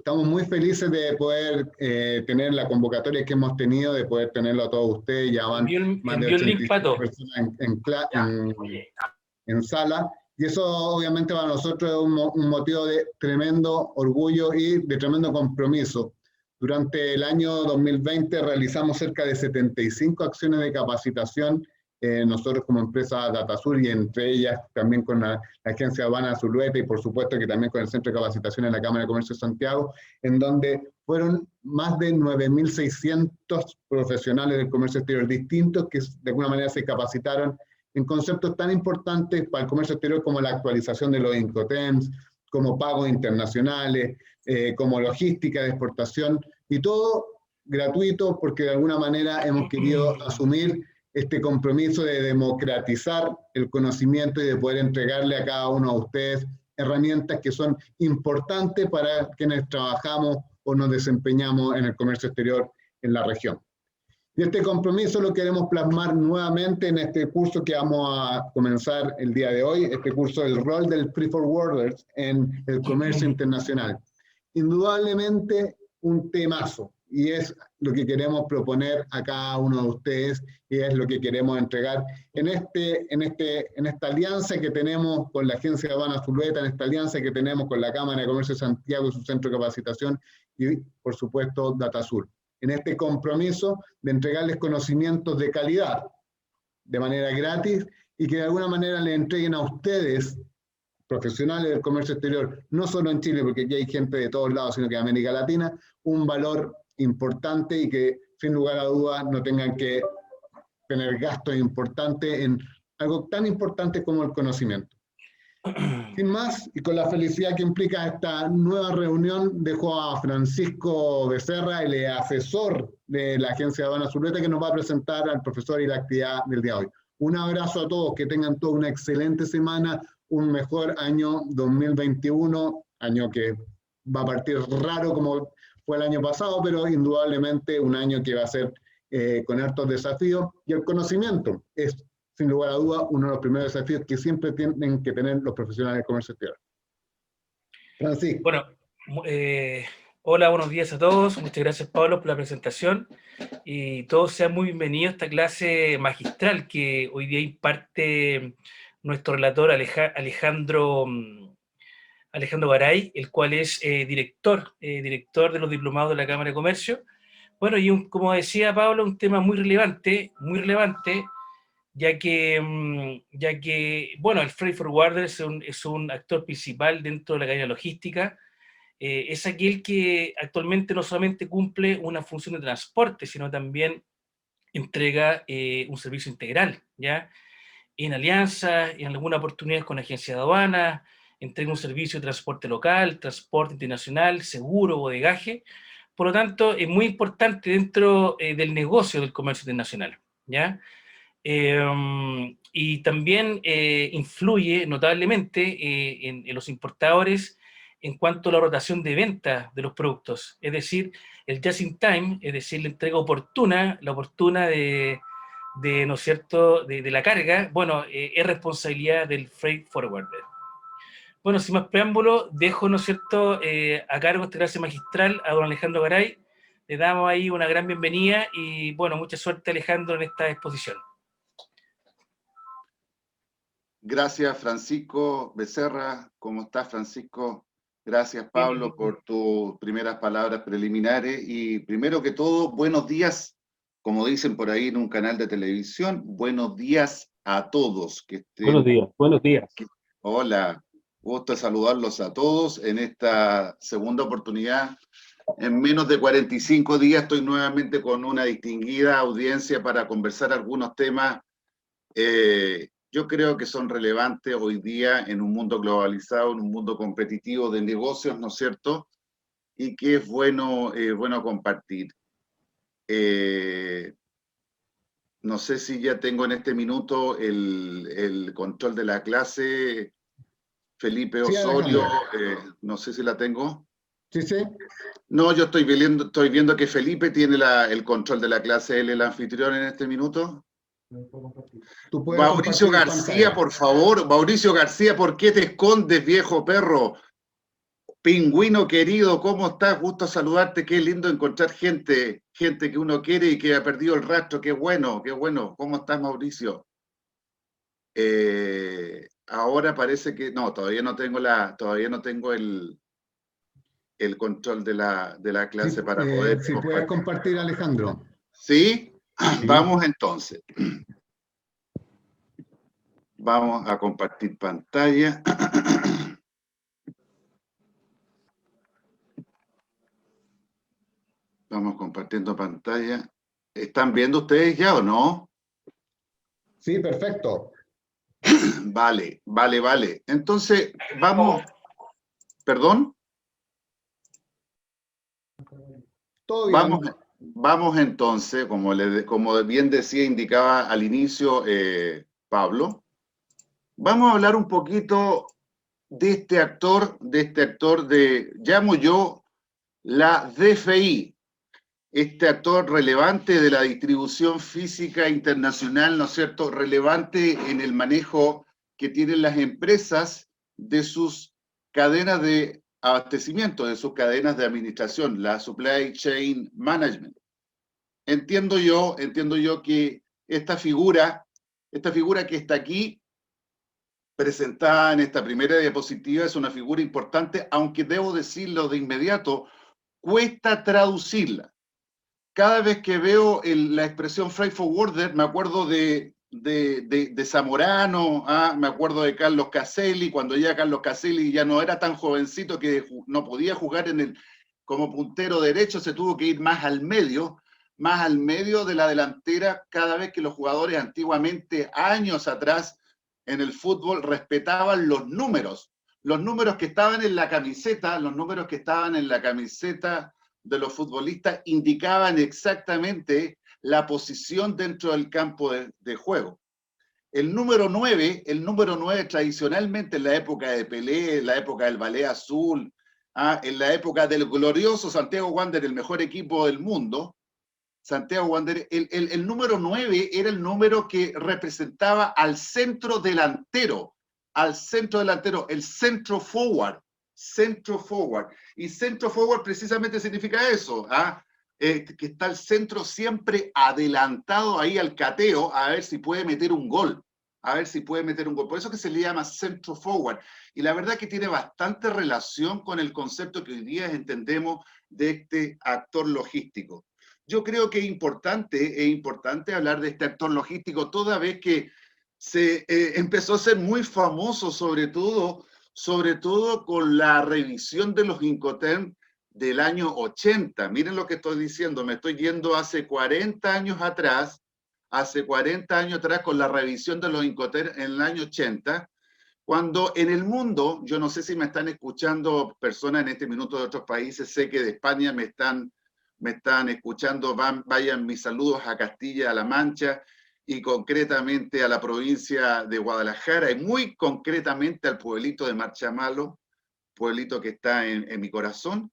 estamos muy felices de poder tener la convocatoria que hemos tenido, de poder tenerlo a todos ustedes. Ya van más de envió el link, 85 Pato. personas en sala, y eso obviamente para nosotros es un motivo de tremendo orgullo y de tremendo compromiso. Durante el año 2020 realizamos cerca de 75 acciones de capacitación, nosotros como empresa DataSur, y entre ellas también con la Agencia Aduana Zulueta, y por supuesto que también con el Centro de Capacitación en la Cámara de Comercio de Santiago, en donde fueron más de 9.600 profesionales del comercio exterior distintos que de alguna manera se capacitaron en conceptos tan importantes para el comercio exterior como la actualización de los Incoterms, como pagos internacionales, como logística de exportación, y todo gratuito porque de alguna manera hemos querido asumir este compromiso de democratizar el conocimiento y de poder entregarle a cada uno de ustedes herramientas que son importantes para quienes trabajamos o nos desempeñamos en el comercio exterior en la región. Y este compromiso lo queremos plasmar nuevamente en este curso que vamos a comenzar el día de hoy, este curso del rol del Free Forwarders en el comercio internacional. Indudablemente un temazo, y es lo que queremos proponer a cada uno de ustedes, y es lo que queremos entregar en esta alianza que tenemos con la Agencia Aduana Zulueta, en esta alianza que tenemos con la Cámara de Comercio de Santiago y su centro de capacitación, y por supuesto DataSur, en este compromiso de entregarles conocimientos de calidad de manera gratis, y que de alguna manera le entreguen a ustedes, profesionales del comercio exterior, no solo en Chile, porque aquí hay gente de todos lados, sino que en América Latina, un valor importante, y que sin lugar a dudas no tengan que tener gastos importantes en algo tan importante como el conocimiento. Sin más, y con la felicidad que implica esta nueva reunión, dejo a Francisco Becerra, el asesor de la Agencia Aduana Zulueta, que nos va a presentar al profesor y la actividad del día de hoy. Un abrazo a todos, que tengan toda una excelente semana, un mejor año 2021, año que va a partir raro como fue el año pasado, pero indudablemente un año que va a ser con hartos desafíos, y el conocimiento es, sin lugar a duda, uno de los primeros desafíos que siempre tienen que tener los profesionales del comercio exterior. Francisco. Bueno, hola, buenos días a todos. Muchas gracias, Pablo, por la presentación. Y todos sean muy bienvenidos a esta clase magistral que hoy día imparte nuestro relator Alejandro Garay, el cual es director de los diplomados de la Cámara de Comercio. Bueno, y como decía Pablo, un tema muy relevante, ya que bueno, el Freight Forwarder es un actor principal dentro de la cadena logística. Es aquel que actualmente no solamente cumple una función de transporte, sino también entrega un servicio integral, ¿ya? En alianza, en alguna oportunidad con agencia de aduana, entrega un servicio de transporte local, transporte internacional, seguro, bodegaje. Por lo tanto, es muy importante dentro del negocio del comercio internacional, ¿ya? Y también influye notablemente en los importadores en cuanto a la rotación de venta de los productos, es decir, el just in time, es decir, la entrega oportuna, ¿no es cierto?, de la carga. Bueno, es responsabilidad del freight forwarder. Bueno, sin más preámbulo, dejo, ¿no es cierto?, a cargo de esta clase magistral a don Alejandro Garay. Le damos ahí una gran bienvenida y, bueno, mucha suerte, Alejandro, en esta exposición. Gracias, Francisco Becerra. ¿Cómo estás, Francisco? Gracias, Pablo, por tus primeras palabras preliminares. Y primero que todo, buenos días, como dicen por ahí en un canal de televisión, buenos días a todos. Que estén... Buenos días, buenos días. Hola, gusto de saludarlos a todos en esta segunda oportunidad. En menos de 45 días estoy nuevamente con una distinguida audiencia para conversar algunos temas yo creo que son relevantes hoy día en un mundo globalizado, en un mundo competitivo de negocios, ¿no es cierto? Y que es bueno, bueno compartir. No sé si ya tengo en este minuto el control de la clase. Felipe Osorio, no sé si la tengo. Sí, sí. No, yo estoy viendo que Felipe tiene el control de la clase, él el anfitrión en este minuto. Mauricio García, por favor. Mauricio García, ¿por qué te escondes, viejo perro? Pingüino querido, ¿cómo estás? Gusto saludarte, qué lindo encontrar gente que uno quiere y que ha perdido el rastro, qué bueno, qué bueno. ¿Cómo estás, Mauricio? Ahora parece que, no, todavía no tengo el control de la Sí, clase para poder si puedes compartir. compartir, Alejandro. ¿Sí? Sí. Vamos entonces. Vamos a compartir pantalla. Vamos compartiendo pantalla. ¿Están viendo ustedes ya o no? Sí, perfecto. Vale, vale, vale. Entonces, vamos, perdón, Todo bien. vamos entonces, como bien decía, indicaba al inicio Pablo, vamos a hablar un poquito de este actor, llamo yo la DFI, este actor relevante de la distribución física internacional, ¿no es cierto?, relevante en el manejo que tienen las empresas de sus cadenas de abastecimiento, de sus cadenas de administración, la supply chain management. Entiendo yo que esta figura que está aquí presentada en esta primera diapositiva es una figura importante, aunque debo decirlo de inmediato, cuesta traducirla. Cada vez que veo la expresión freight forwarder, me acuerdo de Zamorano, me acuerdo de Carlos Caselli, cuando ya Carlos Caselli ya no era tan jovencito que no podía jugar como puntero derecho, se tuvo que ir más al medio de la delantera, cada vez que los jugadores antiguamente, años atrás, en el fútbol, respetaban los números que estaban en la camiseta, de los futbolistas indicaban exactamente la posición dentro del campo de juego. El número 9 tradicionalmente en la época de Pelé, en la época del Ballet Azul, en la época del glorioso Santiago Wanderers, el mejor equipo del mundo, Santiago Wanderers, el número 9 era el número que representaba al centro delantero, el centro forward. Y centro forward precisamente significa eso, que está el centro siempre adelantado ahí al cateo a ver si puede meter un gol. Por eso que se le llama centro forward. Y la verdad que tiene bastante relación con el concepto que hoy día entendemos de este actor logístico. Yo creo que es importante hablar de este actor logístico toda vez que se empezó a ser muy famoso, sobre todo con la revisión de los Incoterm del año 80. Miren lo que estoy diciendo, me estoy yendo hace 40 años atrás con la revisión de los Incoterm en el año 80, cuando en el mundo, yo no sé si me están escuchando personas en este minuto de otros países, sé que de España me están escuchando, vayan mis saludos a Castilla-La Mancha y concretamente a la provincia de Guadalajara y muy concretamente al pueblito de Marchamalo, pueblito que está en mi corazón.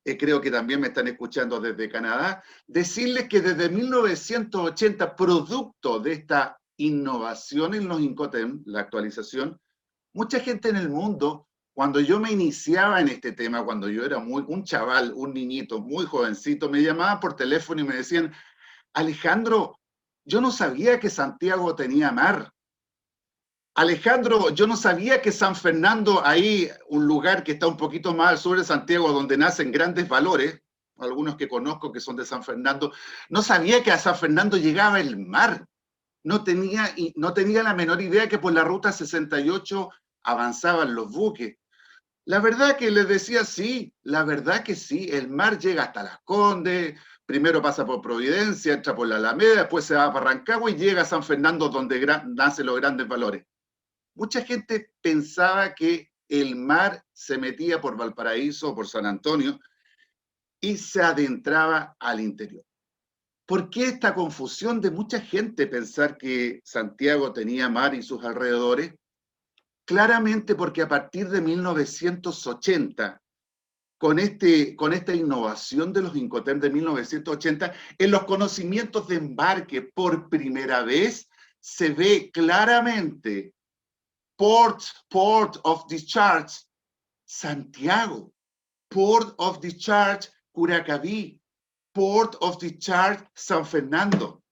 Creo que también me están escuchando desde Canadá. Decirles que desde 1980, producto de esta innovación en los Incoterm, la actualización, mucha gente en el mundo, cuando yo me iniciaba en este tema, cuando yo era un chaval, un niñito, muy jovencito, me llamaban por teléfono y me decían, Alejandro, yo no sabía que Santiago tenía mar. Alejandro, yo no sabía que San Fernando, ahí un lugar que está un poquito más al sur de Santiago, donde nacen grandes valores, algunos que conozco que son de San Fernando, no sabía que a San Fernando llegaba el mar. No tenía la menor idea que por la ruta 68 avanzaban los buques. La verdad que les decía sí, la verdad que sí, el mar llega hasta Las Condes, primero pasa por Providencia, entra por la Alameda, después se va a Rancagua y llega a San Fernando donde nacen los grandes valores. Mucha gente pensaba que el mar se metía por Valparaíso o por San Antonio y se adentraba al interior. ¿Por qué esta confusión de mucha gente pensar que Santiago tenía mar y sus alrededores? Claramente porque a partir de 1980, con esta innovación de los Incoterm de 1980, en los conocimientos de embarque por primera vez se ve claramente Port of Discharge, Santiago. Port of Discharge Curacaví, Port of Discharge San Fernando.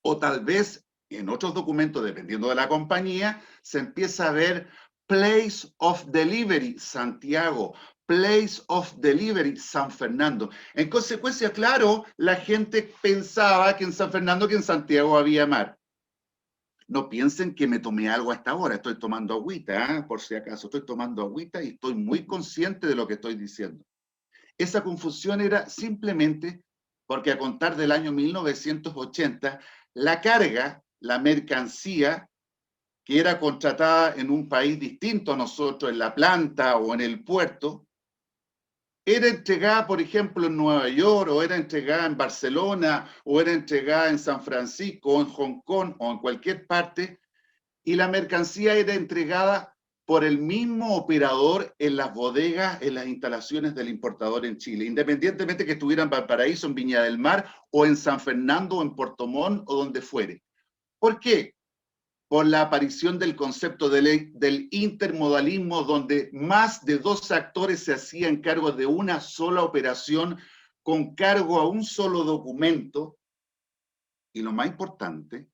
O tal vez en otros documentos, dependiendo de la compañía, se empieza a ver Place of Delivery Santiago, Place of Delivery San Fernando. En consecuencia, claro, la gente pensaba que en San Fernando, que en Santiago había mar. No piensen que me tomé algo hasta ahora, estoy tomando agüita, por si acaso, estoy tomando agüita y estoy muy consciente de lo que estoy diciendo. Esa confusión era simplemente porque a contar del año 1980, la carga, la mercancía, que era contratada en un país distinto a nosotros, en la planta o en el puerto, era entregada, por ejemplo, en Nueva York, o era entregada en Barcelona, o era entregada en San Francisco, o en Hong Kong, o en cualquier parte, y la mercancía era entregada por el mismo operador en las bodegas, en las instalaciones del importador en Chile, independientemente que estuviera en Valparaíso, en Viña del Mar, o en San Fernando, o en Puerto Montt, o donde fuere. ¿Por qué? Por la aparición del concepto del intermodalismo, donde más de 2 actores se hacían cargo de una sola operación, con cargo a un solo documento, y lo más importante,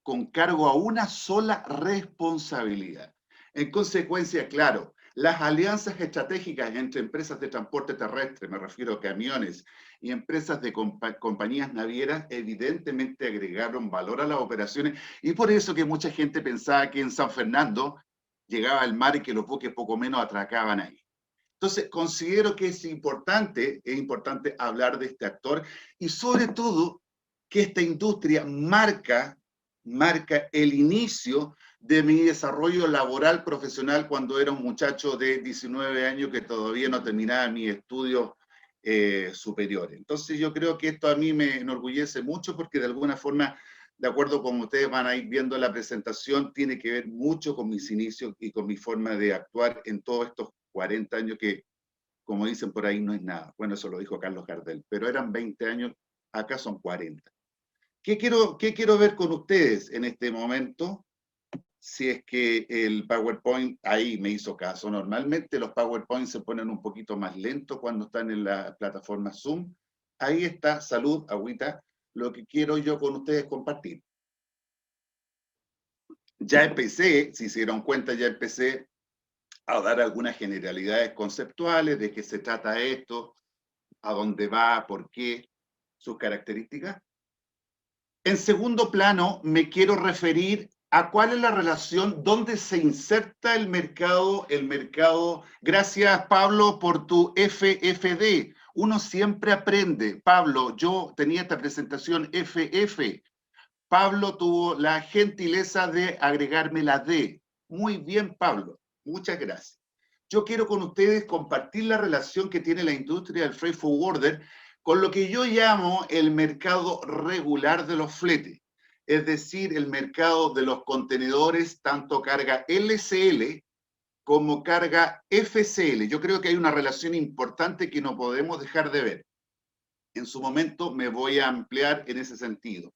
con cargo a una sola responsabilidad. En consecuencia, claro, las alianzas estratégicas entre empresas de transporte terrestre, me refiero a camiones, y empresas de compañías navieras, evidentemente agregaron valor a las operaciones, y por eso que mucha gente pensaba que en San Fernando llegaba al mar y que los buques poco menos atracaban ahí. Entonces, considero que es importante hablar de este actor, y sobre todo que esta industria marca el inicio de mi desarrollo laboral profesional cuando era un muchacho de 19 años que todavía no terminaba mis estudios superiores. Entonces yo creo que esto a mí me enorgullece mucho porque de alguna forma, de acuerdo con ustedes van a ir viendo la presentación, tiene que ver mucho con mis inicios y con mi forma de actuar en todos estos 40 años que, como dicen por ahí, no es nada. Bueno, eso lo dijo Carlos Gardel, pero eran 20 años, acá son 40. ¿Qué quiero ver con ustedes en este momento? Si es que el PowerPoint ahí me hizo caso. Normalmente los PowerPoint se ponen un poquito más lentos cuando están en la plataforma Zoom. Ahí está, salud, agüita. Lo que quiero yo con ustedes compartir. Ya empecé, si se dieron cuenta, ya empecé a dar algunas generalidades conceptuales de qué se trata esto, a dónde va, por qué, sus características. En segundo plano, me quiero referir a cuál es la relación, dónde se inserta el mercado. Gracias, Pablo, por tu FFD. Uno siempre aprende. Pablo, yo tenía esta presentación FF. Pablo tuvo la gentileza de agregarme la D. Muy bien, Pablo. Muchas gracias. Yo quiero con ustedes compartir la relación que tiene la industria del freight forwarder con lo que yo llamo el mercado regular de los fletes, es decir, el mercado de los contenedores, tanto carga LCL como carga FCL. Yo creo que hay una relación importante que no podemos dejar de ver. En su momento me voy a ampliar en ese sentido.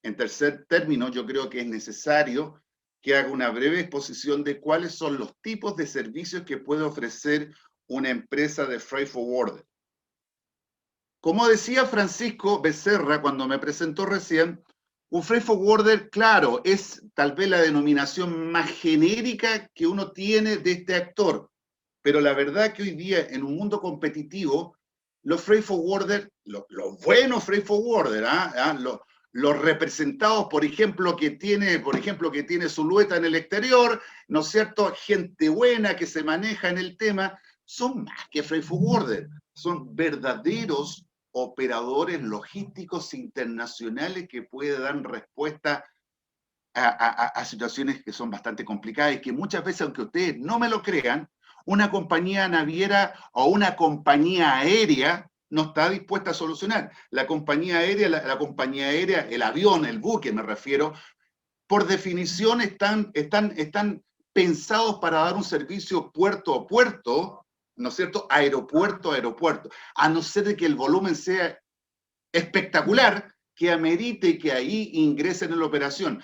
En tercer término, yo creo que es necesario que haga una breve exposición de cuáles son los tipos de servicios que puede ofrecer una empresa de freight forwarder. Como decía Francisco Becerra cuando me presentó recién, un freight forwarder, claro, es tal vez la denominación más genérica que uno tiene de este actor, pero la verdad que hoy día en un mundo competitivo, los freight forwarder, los buenos freight forwarder, los representados, por ejemplo, que tiene Zulueta en el exterior, ¿no es cierto? Gente buena que se maneja en el tema, son más que freight forwarder, son verdaderos operadores logísticos internacionales que pueden dar respuesta a situaciones que son bastante complicadas y que muchas veces, aunque ustedes no me lo crean, una compañía naviera o una compañía aérea no está dispuesta a solucionar. La compañía aérea, el avión, el buque me refiero, por definición están pensados para dar un servicio puerto a puerto, ¿no es cierto? Aeropuerto a aeropuerto, a no ser de que el volumen sea espectacular, que amerite que ahí ingresen en la operación.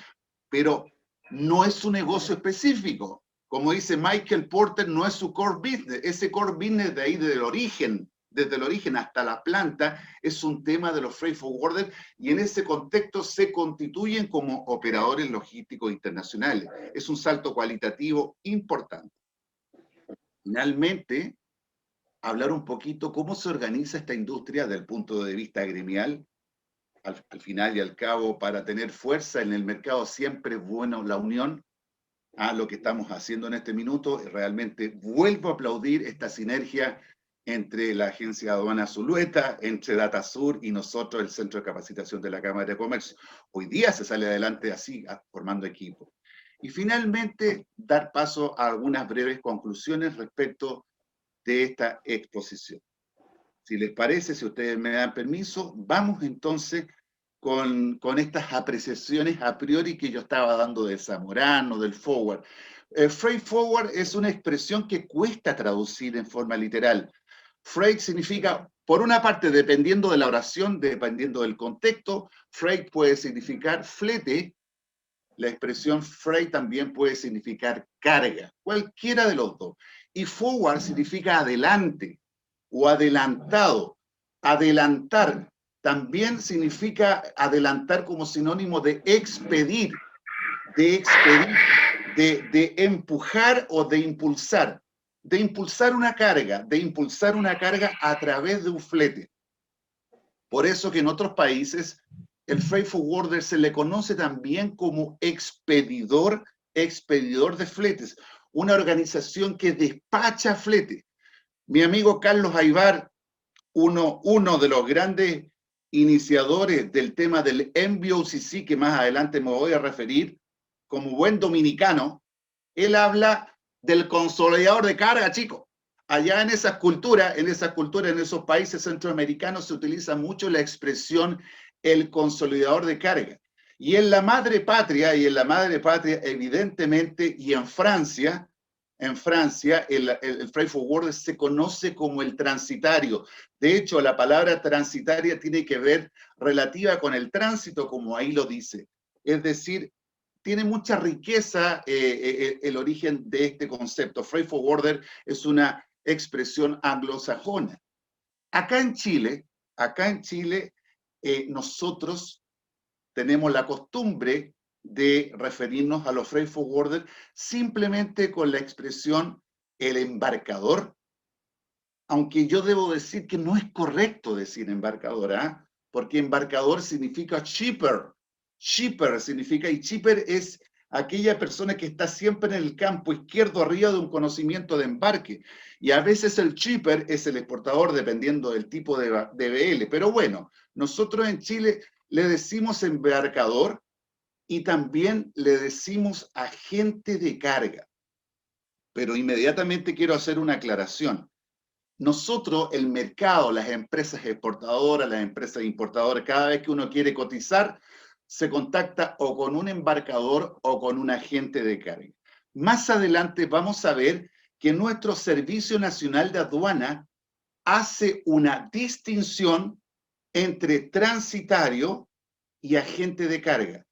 Pero no es un negocio específico. Como dice Michael Porter, no es su core business. Ese core business de ahí, desde el origen hasta la planta, es un tema de los freight forwarders, y en ese contexto se constituyen como operadores logísticos internacionales. Es un salto cualitativo importante. Finalmente, hablar un poquito cómo se organiza esta industria desde el punto de vista gremial. Al final y al cabo, para tener fuerza en el mercado siempre es bueno la unión. A lo que estamos haciendo en este minuto, realmente vuelvo a aplaudir esta sinergia entre la Agencia de Aduana Zulueta, entre DataSur y nosotros, el Centro de Capacitación de la Cámara de Comercio. Hoy día se sale adelante así, formando equipo. Y finalmente, dar paso a algunas breves conclusiones respecto de esta exposición. Si les parece, si ustedes me dan permiso, vamos entonces con estas apreciaciones a priori que yo estaba dando de Zamorano, del forward. Freight forward es una expresión que cuesta traducir en forma literal. Freight significa, por una parte, dependiendo de la oración, dependiendo del contexto, freight puede significar flete. La expresión freight también puede significar carga, cualquiera de los dos. Y forward significa adelante o adelantado. Adelantar también significa adelantar como sinónimo de expedir, de empujar o de impulsar una carga, a través de un flete. Por eso que en otros países el freight forwarder se le conoce también como expedidor de fletes, una organización que despacha flete. Mi amigo Carlos Aybar, uno de los grandes iniciadores del tema del MBOCC, que más adelante me voy a referir, como buen dominicano, él habla del consolidador de carga, chicos. Allá en esas culturas, en esos países centroamericanos se utiliza mucho la expresión el consolidador de carga. Y en la madre patria, evidentemente, y en Francia, el freight forwarder se conoce como el transitario. De hecho, la palabra transitaria tiene que ver relativa con el tránsito, como ahí lo dice. Es decir, tiene mucha riqueza el origen de este concepto. Freight forwarder es una expresión anglosajona. Acá en Chile, nosotros tenemos la costumbre de referirnos a los freight forwarders simplemente con la expresión el embarcador, aunque yo debo decir que no es correcto decir embarcador, porque embarcador significa shipper. Shipper significa, y shipper es aquella persona que está siempre en el campo izquierdo arriba de un conocimiento de embarque. Y a veces el shipper es el exportador dependiendo del tipo de BL. Pero bueno, nosotros en Chile le decimos embarcador y también le decimos agente de carga. Pero inmediatamente quiero hacer una aclaración. Nosotros, el mercado, las empresas exportadoras, las empresas importadoras, cada vez que uno quiere cotizar, se contacta o con un embarcador o con un agente de carga. Más adelante vamos a ver que nuestro Servicio Nacional de Aduana hace una distinción entre transitario y agente de carga.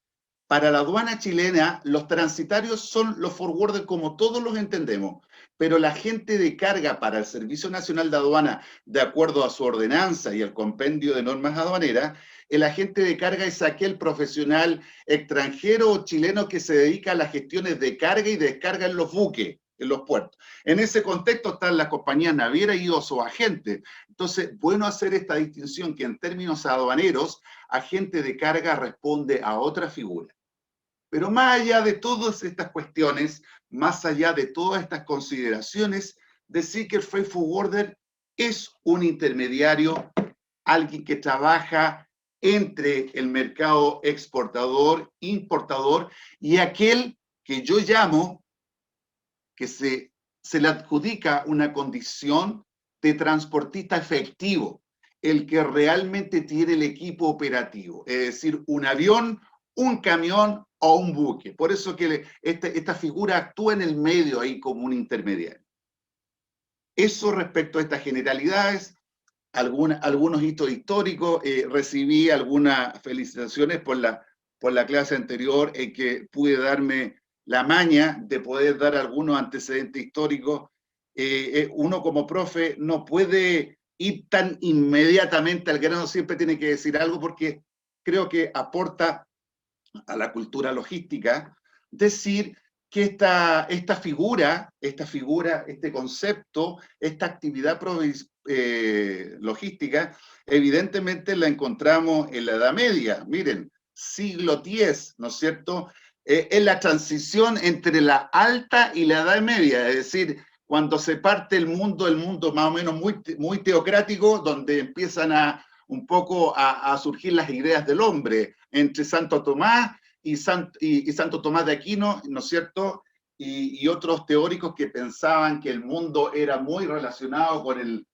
Para la aduana chilena, los transitarios son los forwarders como todos los entendemos, pero el agente de carga para el Servicio Nacional de Aduana, de acuerdo a su ordenanza y el compendio de normas aduaneras, el agente de carga es aquel profesional extranjero o chileno que se dedica a las gestiones de carga y descarga en los buques, en los puertos. En ese contexto están las compañías navieras y sus agentes. Entonces, bueno hacer esta distinción que en términos aduaneros, agente de carga responde a otra figura. Pero más allá de todas estas cuestiones, más allá de todas estas consideraciones, decir que el freight forwarder es un intermediario, alguien que trabaja entre el mercado exportador, importador y aquel que yo llamo que se le adjudica una condición de transportista efectivo, el que realmente tiene el equipo operativo, es decir, un avión, un camión o un buque. Por eso que esta figura actúa en el medio ahí como un intermediario. Eso respecto a estas generalidades, algunos hitos históricos, recibí algunas felicitaciones por la clase anterior en que pude darme la maña de poder dar algunos antecedentes históricos. Uno como profe no puede ir tan inmediatamente al grano, siempre tiene que decir algo porque creo que aporta a la cultura logística decir que esta figura, este concepto, esta actividad logística, evidentemente la encontramos en la Edad Media. Miren, siglo X, ¿no es cierto? Es la transición entre la Alta y la Edad Media, es decir, cuando se parte el mundo más o menos muy teocrático, donde empiezan un poco a surgir las ideas del hombre, entre Santo Tomás y Santo Tomás de Aquino, ¿no es cierto? Y otros teóricos que pensaban que el mundo era muy relacionado con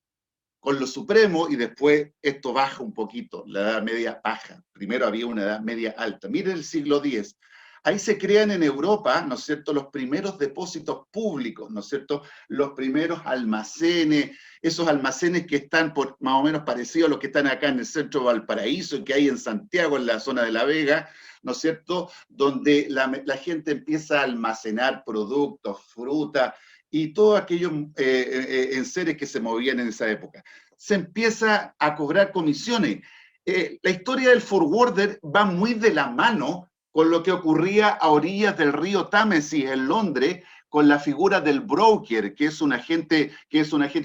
lo supremo, y después esto baja un poquito, la Edad Media baja. Primero había una Edad Media alta. Miren el siglo X. Ahí se crean en Europa, ¿no es cierto?, los primeros depósitos públicos, ¿no es cierto?, los primeros almacenes, esos almacenes que están más o menos parecidos a los que están acá en el centro de Valparaíso, que hay en Santiago, en la zona de La Vega, ¿no es cierto?, donde la gente empieza a almacenar productos, fruta y todos aquellos enseres que se movían en esa época. Se empieza a cobrar comisiones. La historia del forwarder va muy de la mano con lo que ocurría a orillas del río Támesis en Londres, con la figura del broker, que es un agente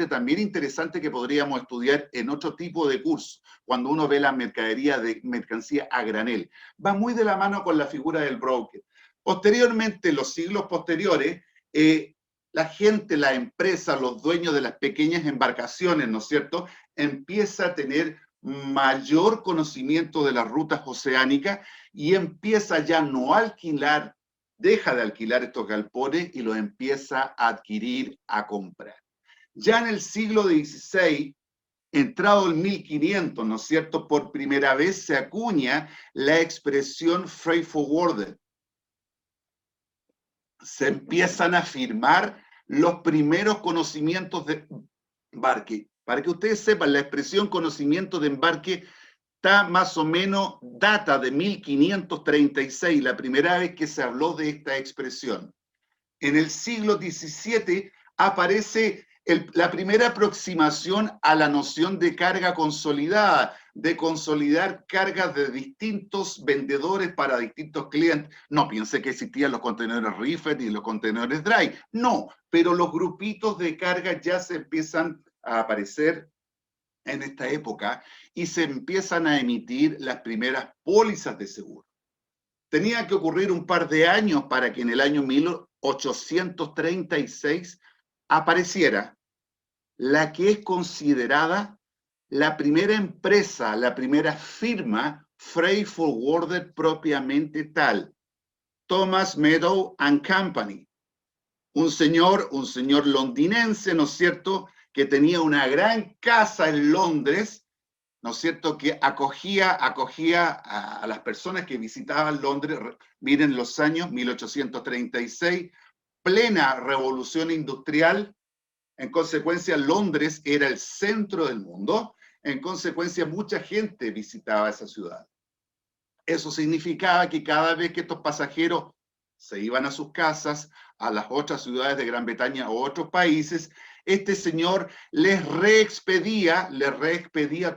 también interesante que podríamos estudiar en otro tipo de curso, cuando uno ve la mercancía a granel. Va muy de la mano con la figura del broker. Posteriormente, en los siglos posteriores, la gente, la empresa, los dueños de las pequeñas embarcaciones, ¿no es cierto?, empieza a tener mayor conocimiento de las rutas oceánicas y empieza ya no a alquilar, deja de alquilar estos galpones y los empieza a adquirir, a comprar. Ya en el siglo XVI, entrado el 1500, ¿no es cierto?, por primera vez se acuña la expresión freight forwarder. Se empiezan a firmar los primeros conocimientos de embarque. Para que ustedes sepan, la expresión conocimiento de embarque está más o menos, data de 1536, la primera vez que se habló de esta expresión. En el siglo XVII aparece la primera aproximación a la noción de carga consolidada, de consolidar cargas de distintos vendedores para distintos clientes. No piense que existían los contenedores reefer y los contenedores dry, no, pero los grupitos de carga ya se empiezan a aparecer en esta época y se empiezan a emitir las primeras pólizas de seguro. Tenía que ocurrir un par de años para que en el año 1836 apareciera la que es considerada la primera empresa, la primera firma freight forwarder propiamente tal, Thomas Meadow and Company. Un señor londinense, ¿no es cierto?, que tenía una gran casa en Londres, ¿no es cierto?, que acogía a las personas que visitaban Londres. Miren los años, 1836, plena revolución industrial. En consecuencia, Londres era el centro del mundo. En consecuencia, mucha gente visitaba esa ciudad. Eso significaba que cada vez que estos pasajeros se iban a sus casas, a las otras ciudades de Gran Bretaña o otros países, este señor les reexpedía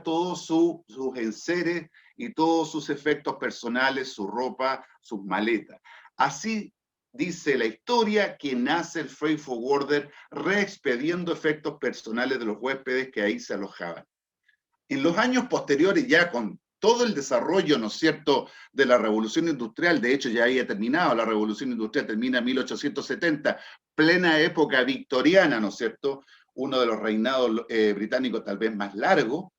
todos sus enseres y todos sus efectos personales, su ropa, sus maletas. Así dice la historia que nace el freight forwarder reexpediendo efectos personales de los huéspedes que ahí se alojaban. En los años posteriores, ya con todo el desarrollo, ¿no es cierto?, de la revolución industrial, de hecho ya había terminado, la revolución industrial termina en 1870, plena época victoriana, ¿no es cierto?, uno de los reinados británicos tal vez más largo.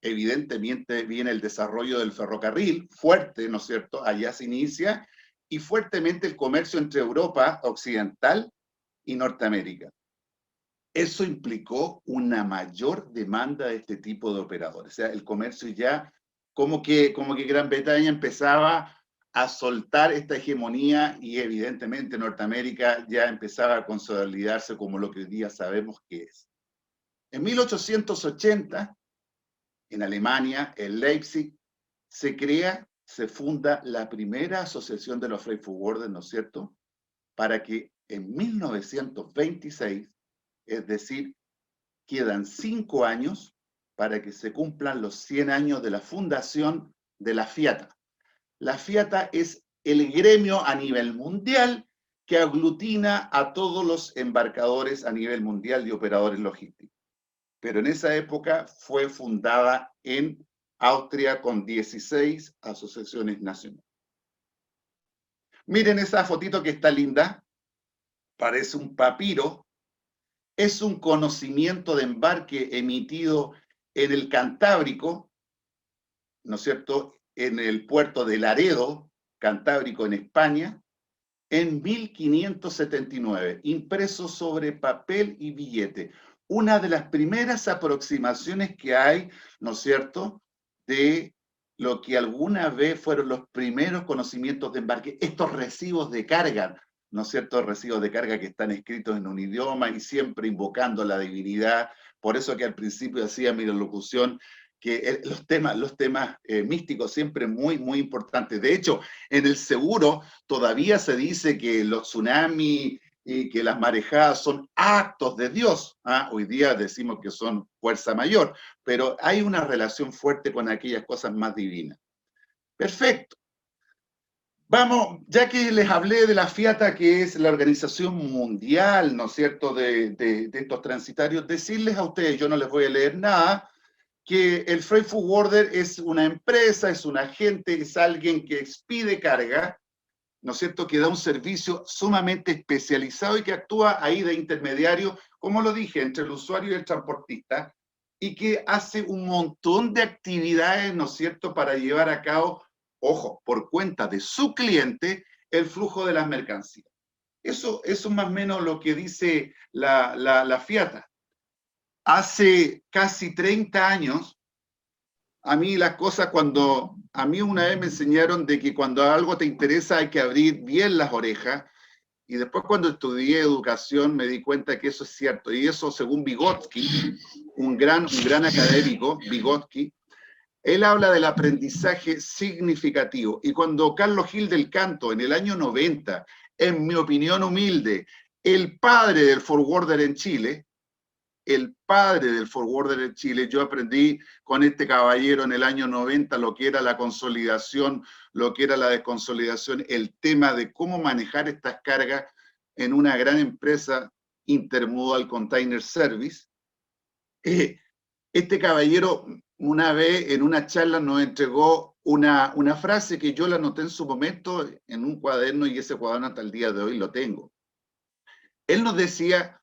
Evidentemente viene el desarrollo del ferrocarril, fuerte, ¿no es cierto?, allá se inicia, y fuertemente el comercio entre Europa occidental y Norteamérica. Eso implicó una mayor demanda de este tipo de operadores. O sea, el comercio ya, como que Gran Bretaña empezaba a soltar esta hegemonía y evidentemente Norteamérica ya empezaba a consolidarse como lo que hoy día sabemos que es. En 1880, en Alemania, en Leipzig, se funda la primera asociación de los freight forwarders, ¿no es cierto?, para que en 1926, es decir, quedan 5 años para que se cumplan los 100 años de la fundación de la FIATA. La FIATA es el gremio a nivel mundial que aglutina a todos los embarcadores a nivel mundial y operadores logísticos. Pero en esa época fue fundada en Austria con 16 asociaciones nacionales. Miren esa fotito que está linda, parece un papiro, es un conocimiento de embarque emitido en el Cantábrico, ¿no es cierto?, en el puerto de Laredo, Cantábrico en España, en 1579, impreso sobre papel y billete. Una de las primeras aproximaciones que hay, ¿no es cierto?, de lo que alguna vez fueron los primeros conocimientos de embarque, estos recibos de carga, ¿no es cierto?, recibos de carga que están escritos en un idioma y siempre invocando a la divinidad. Por eso que al principio decía mi locución que los temas místicos siempre muy, muy importantes. De hecho, en el seguro todavía se dice que los tsunamis y que las marejadas son actos de Dios. ¿Ah? Hoy día decimos que son fuerza mayor, pero hay una relación fuerte con aquellas cosas más divinas. Perfecto. Vamos, ya que les hablé de la FIATA, que es la organización mundial, ¿no es cierto?, de estos transitarios, decirles a ustedes, yo no les voy a leer nada, que el freight forwarder es una empresa, es un agente, es alguien que expide carga, ¿no es cierto?, que da un servicio sumamente especializado y que actúa ahí de intermediario, como lo dije, entre el usuario y el transportista, y que hace un montón de actividades, ¿no es cierto?, para llevar a cabo, ojo, por cuenta de su cliente, el flujo de las mercancías. Eso es más o menos lo que dice la FIATA. Hace casi 30 años, a mí las cosas a mí una vez me enseñaron de que cuando algo te interesa hay que abrir bien las orejas, y después cuando estudié educación me di cuenta que eso es cierto, y eso según Vygotsky, un gran académico, Vygotsky, él habla del aprendizaje significativo, y cuando Carlos Gil del Canto, en el año 90, en mi opinión humilde, el padre del forwarder en Chile, yo aprendí con este caballero en el año 90 lo que era la consolidación, lo que era la desconsolidación, el tema de cómo manejar estas cargas en una gran empresa Intermodal Container Service. Este caballero una vez en una charla nos entregó una frase que yo la anoté en su momento en un cuaderno, y ese cuaderno hasta el día de hoy lo tengo. Él nos decía,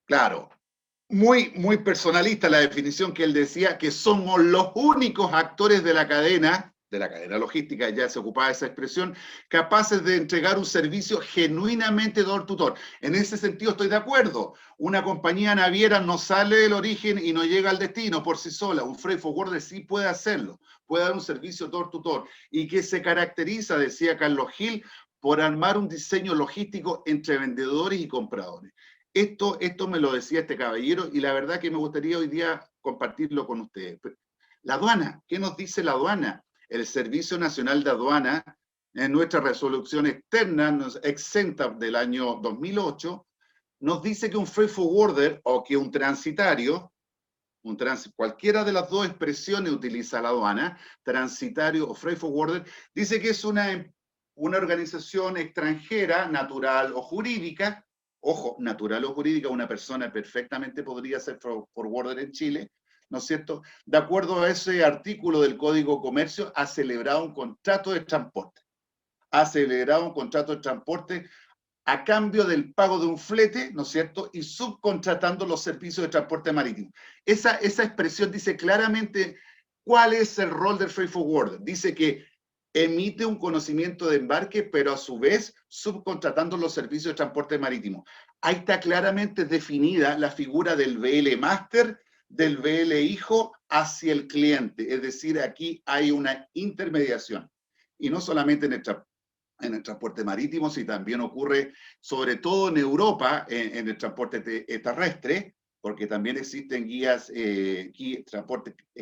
claro, muy personalista la definición que él decía, que somos los únicos actores de la cadena logística, ya se ocupaba esa expresión, capaces de entregar un servicio genuinamente door to door. En ese sentido estoy de acuerdo. Una compañía naviera no sale del origen y no llega al destino por sí sola. Un freight forwarder sí puede hacerlo, puede dar un servicio door to door, y que se caracteriza, decía Carlos Gil, por armar un diseño logístico entre vendedores y compradores. Esto me lo decía este caballero, y la verdad que me gustaría hoy día compartirlo con ustedes. La aduana, ¿qué nos dice la aduana? El Servicio Nacional de Aduana, en nuestra resolución externa, exenta del año 2008, nos dice que un freight forwarder o que un transitario, cualquiera de las dos expresiones utiliza la aduana, transitario o freight forwarder, dice que es una organización extranjera, natural o jurídica. Ojo, natural o jurídica, una persona perfectamente podría ser forwarder en Chile, ¿no es cierto? De acuerdo a ese artículo del Código de Comercio, ha celebrado un contrato de transporte. Ha celebrado un contrato de transporte a cambio del pago de un flete, ¿no es cierto? Y subcontratando los servicios de transporte marítimo. Esa expresión dice claramente cuál es el rol del freight forwarder. Dice que emite un conocimiento de embarque, pero a su vez subcontratando los servicios de transporte marítimo. Ahí está claramente definida la figura del BL Master, del BL Hijo hacia el cliente. Es decir, aquí hay una intermediación. Y no solamente en el transporte marítimo, sino también ocurre sobre todo en Europa, en el transporte terrestre, porque también existen guías,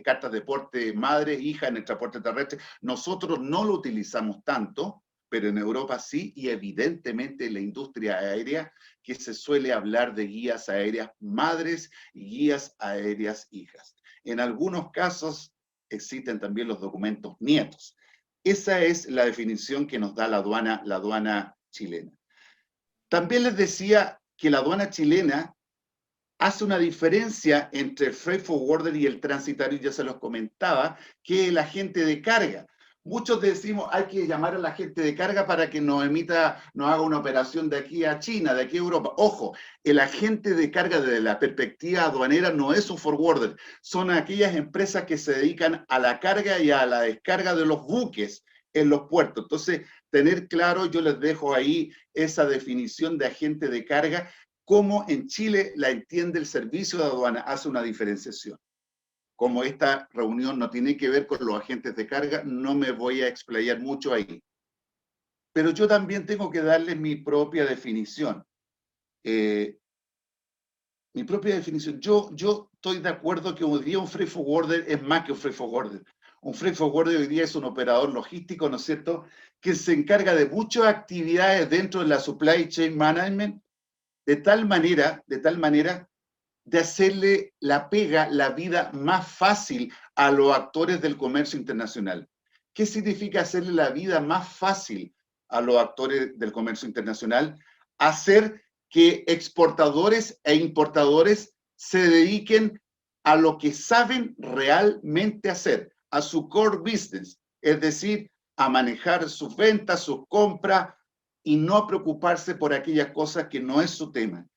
cartas de porte madre, hija en el transporte terrestre. Nosotros no lo utilizamos tanto, pero en Europa sí, y evidentemente en la industria aérea, que se suele hablar de guías aéreas madres y guías aéreas hijas. En algunos casos existen también los documentos nietos. Esa es la definición que nos da la aduana chilena. También les decía que la aduana chilena hace una diferencia entre el freight forwarder y el transitario, ya se los comentaba, que es el agente de carga. Muchos decimos, hay que llamar al agente de carga para que nos haga una operación de aquí a China, de aquí a Europa. Ojo, el agente de carga desde la perspectiva aduanera no es un forwarder, son aquellas empresas que se dedican a la carga y a la descarga de los buques en los puertos. Entonces, tener claro, yo les dejo ahí esa definición de agente de carga, cómo en Chile la entiende el servicio de aduana, hace una diferenciación. Como esta reunión no tiene que ver con los agentes de carga, no me voy a explayar mucho ahí. Pero yo también tengo que darles mi propia definición. Mi propia definición. Yo estoy de acuerdo que hoy día un freight forwarder es más que un freight forwarder. Un freight forwarder hoy día es un operador logístico, ¿no es cierto?, que se encarga de muchas actividades dentro de la supply chain management, de tal manera de hacerle la pega, la vida más fácil a los actores del comercio internacional. ¿Qué significa hacerle la vida más fácil a los actores del comercio internacional? Hacer que exportadores e importadores se dediquen a lo que saben realmente hacer, a su core business, es decir, a manejar sus ventas, sus compras y no preocuparse por aquellas cosas que no es su tema.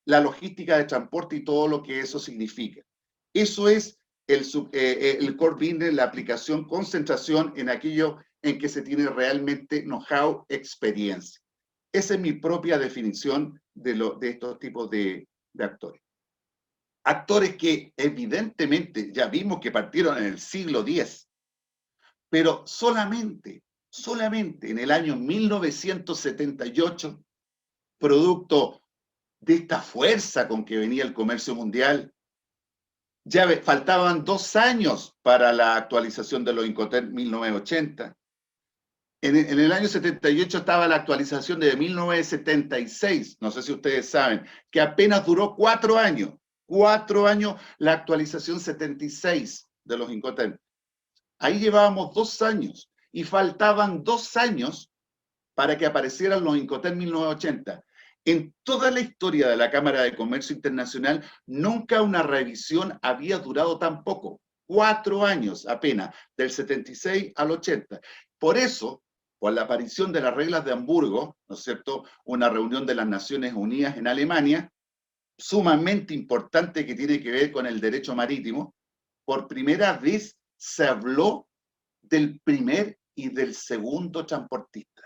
La logística de transporte y todo lo que eso significa. Eso es el core business, la aplicación, concentración en aquello en que se tiene realmente know-how, experiencia. Esa es mi propia definición de estos tipos de actores. Actores que evidentemente ya vimos que partieron en el siglo X, pero solamente en el año 1978, producto de esta fuerza con que venía el comercio mundial. Ya faltaban 2 años para la actualización de los Incoterm 1980. En el año 78 estaba la actualización de 1976, no sé si ustedes saben, que apenas duró 4 años. 4 años la actualización 76 de los Incoterm. Ahí llevábamos 2 años y faltaban 2 años para que aparecieran los Incoterm 1980. En toda la historia de la Cámara de Comercio Internacional, nunca una revisión había durado tan poco. 4 años apenas, del 76 al 80. Por eso, con la aparición de las reglas de Hamburgo, ¿no es cierto?, una reunión de las Naciones Unidas en Alemania, sumamente importante que tiene que ver con el derecho marítimo, por primera vez se habló del primer y del segundo transportista.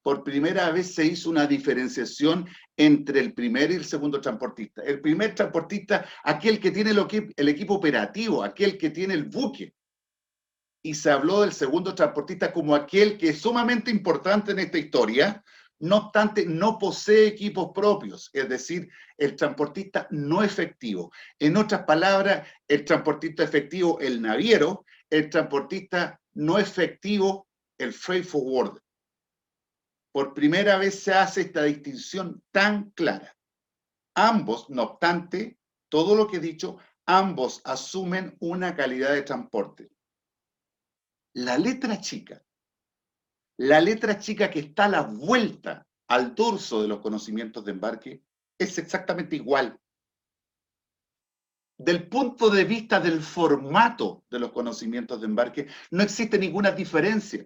Por primera vez se hizo una diferenciación entre el primer y el segundo transportista. El primer transportista, aquel que tiene el equipo operativo, aquel que tiene el buque. Y se habló del segundo transportista como aquel que es sumamente importante en esta historia, no obstante, no posee equipos propios, es decir, el transportista no efectivo. En otras palabras, el transportista efectivo, el naviero, el transportista no efectivo, el freight forwarder. Por primera vez se hace esta distinción tan clara. Ambos, no obstante, todo lo que he dicho, ambos asumen una calidad de transporte. La letra chica que está a la vuelta al dorso de los conocimientos de embarque, es exactamente igual. Del punto de vista del formato de los conocimientos de embarque, no existe ninguna diferencia.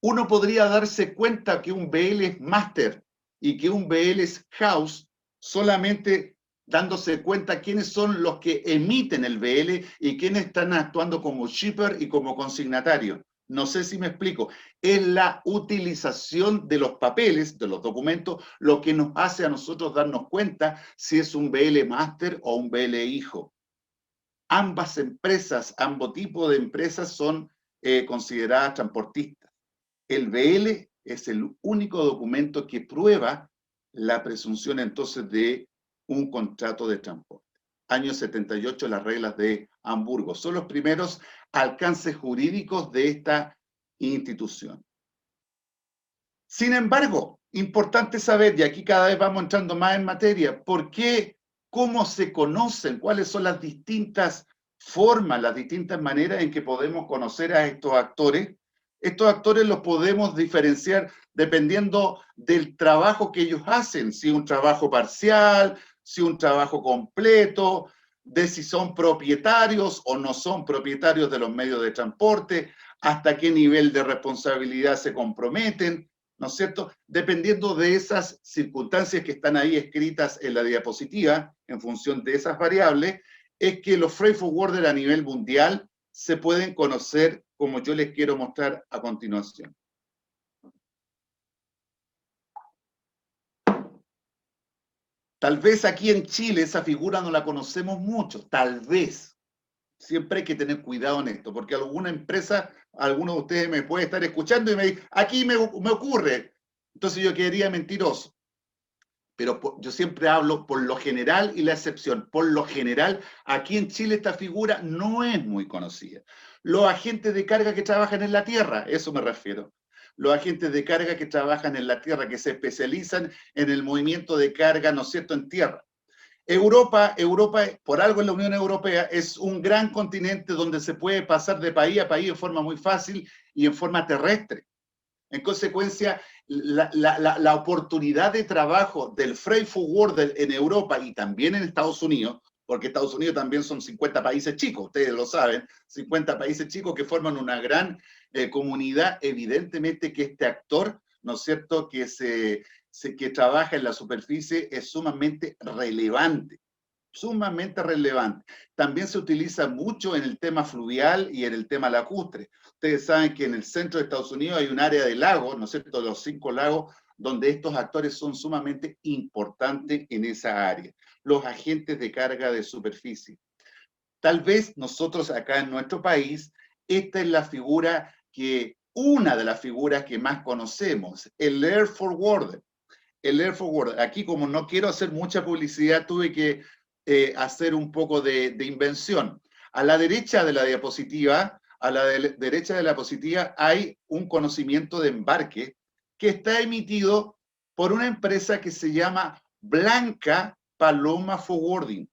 Uno podría darse cuenta que un BL es Master y que un BL es House solamente dándose cuenta quiénes son los que emiten el BL y quiénes están actuando como shipper y como consignatario. No sé si me explico. Es la utilización de los papeles, de los documentos, lo que nos hace a nosotros darnos cuenta si es un BL Master o un BL hijo. Ambas empresas, ambos tipos de empresas son consideradas transportistas. El BL es el único documento que prueba la presunción entonces de un contrato de transporte. Año 78, las reglas de Hamburgo. Son los primeros alcances jurídicos de esta institución. Sin embargo, importante saber, y aquí cada vez vamos entrando más en materia, ¿por qué? ¿Cómo se conocen? ¿Cuáles son las distintas formas, las distintas maneras en que podemos conocer a estos actores? Estos actores los podemos diferenciar dependiendo del trabajo que ellos hacen, si un trabajo parcial, si un trabajo completo, de si son propietarios o no son propietarios de los medios de transporte, hasta qué nivel de responsabilidad se comprometen, ¿no es cierto? Dependiendo de esas circunstancias que están ahí escritas en la diapositiva, en función de esas variables, es que los freight forwarders a nivel mundial se pueden conocer como yo les quiero mostrar a continuación. Tal vez aquí en Chile esa figura no la conocemos mucho, tal vez. Siempre hay que tener cuidado en esto, porque alguna empresa, alguno de ustedes me puede estar escuchando y me dice, aquí me ocurre. Entonces yo quedaría mentiroso. Pero yo siempre hablo por lo general y la excepción. Por lo general, aquí en Chile esta figura no es muy conocida. Los agentes de carga que trabajan en la tierra, eso me refiero. Los agentes de carga que trabajan en la tierra, que se especializan en el movimiento de carga, ¿no es cierto?, en tierra. Europa, por algo en la Unión Europea, es un gran continente donde se puede pasar de país a país en forma muy fácil y en forma terrestre. En consecuencia, la oportunidad de trabajo del freight forwarder en Europa y también en Estados Unidos, porque Estados Unidos también son 50 países chicos, ustedes lo saben, 50 países chicos que forman una gran comunidad, evidentemente que este actor, ¿no es cierto?, que trabaja en la superficie es sumamente relevante. Sumamente relevante. También se utiliza mucho en el tema fluvial y en el tema lacustre. Ustedes saben que en el centro de Estados Unidos hay un área de lagos, ¿no es cierto?, los 5 lagos, donde estos actores son sumamente importantes en esa área. Los agentes de carga de superficie. Tal vez nosotros acá en nuestro país, esta es la figura una de las figuras que más conocemos, el Air Forwarder. El Air Forwarder. Aquí, como no quiero hacer mucha publicidad, tuve que hacer un poco de invención. A la derecha de la diapositiva, derecha de la diapositiva, hay un conocimiento de embarque que está emitido por una empresa que se llama Blanca Paloma Forwarding.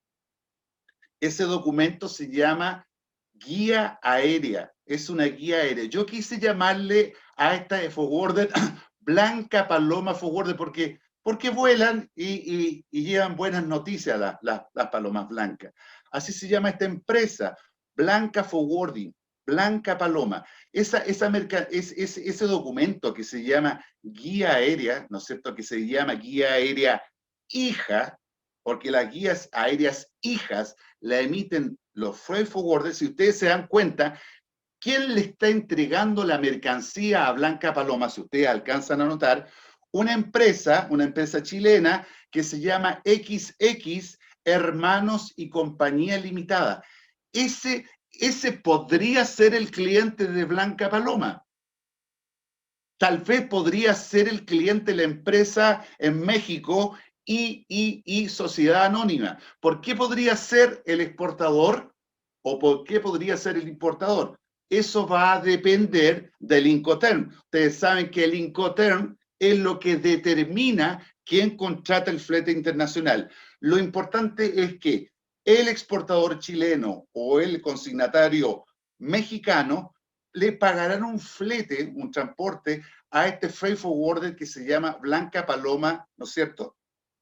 Ese documento se llama Guía Aérea. Es una guía aérea. Yo quise llamarle a esta forwarder Blanca Paloma Forwarder porque vuelan y llevan buenas noticias las palomas blancas. Así se llama esta empresa, Blanca Forwarding, Blanca Paloma. Ese documento que se llama Guía Aérea, ¿no es cierto?, que se llama Guía Aérea Hija, porque las guías aéreas hijas la emiten los freight forwarders. Si ustedes se dan cuenta, ¿quién le está entregando la mercancía a Blanca Paloma? Si ustedes alcanzan a notar, una empresa chilena que se llama XX Hermanos y Compañía Limitada. Ese podría ser el cliente de Blanca Paloma. Tal vez podría ser el cliente de la empresa en México y Sociedad Anónima. ¿Por qué podría ser el exportador o por qué podría ser el importador? Eso va a depender del Incoterm. Ustedes saben que el Incoterm es lo que determina quién contrata el flete internacional. Lo importante es que el exportador chileno o el consignatario mexicano le pagarán un flete, un transporte, a este freight forwarder que se llama Blanca Paloma, ¿no es cierto?,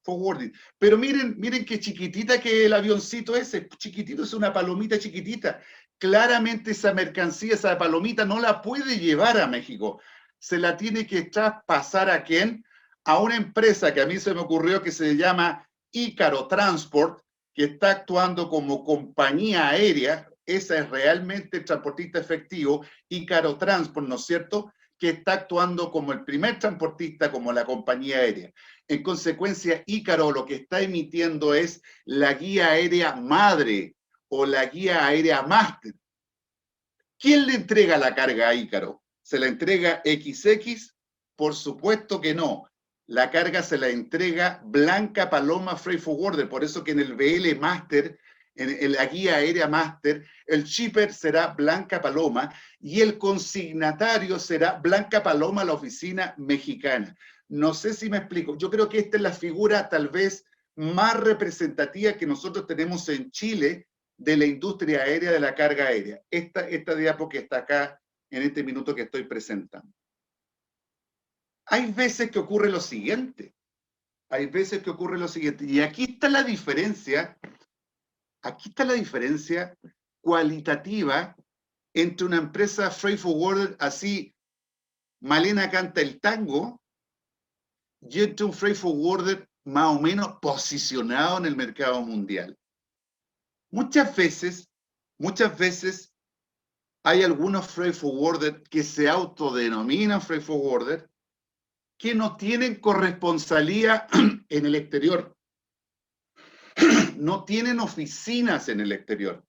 Forwarding. Pero miren qué chiquitita que el avioncito ese, chiquitito, es una palomita chiquitita. Claramente esa mercancía, esa palomita, no la puede llevar a México. Se la tiene que traspasar ¿a quién? A una empresa que a mí se me ocurrió que se llama Ícaro Transport, que está actuando como compañía aérea. Esa es realmente el transportista efectivo, Ícaro Transport, ¿no es cierto?, que está actuando como el primer transportista, como la compañía aérea. En consecuencia, Ícaro lo que está emitiendo es la guía aérea madre o la guía aérea máster. ¿Quién le entrega la carga a Ícaro? ¿Se la entrega XX? Por supuesto que no. La carga se la entrega Blanca Paloma Freight Forwarder. Por eso que en el BL Master, en la guía aérea máster, el shipper será Blanca Paloma y el consignatario será Blanca Paloma, la oficina mexicana. No sé si me explico. Yo creo que esta es la figura tal vez más representativa que nosotros tenemos en Chile de la industria aérea, de la carga aérea. Esta diapo que está acá en este minuto que estoy presentando. Hay veces que ocurre lo siguiente. Hay veces que ocurre lo siguiente. Y aquí está la diferencia. Aquí está la diferencia cualitativa entre una empresa freight forwarder así, Malena canta el tango, y entre un freight forwarder más o menos posicionado en el mercado mundial. Muchas veces hay algunos freight forwarder que se autodenominan freight forwarder que no tienen corresponsalía en el exterior. No tienen oficinas en el exterior.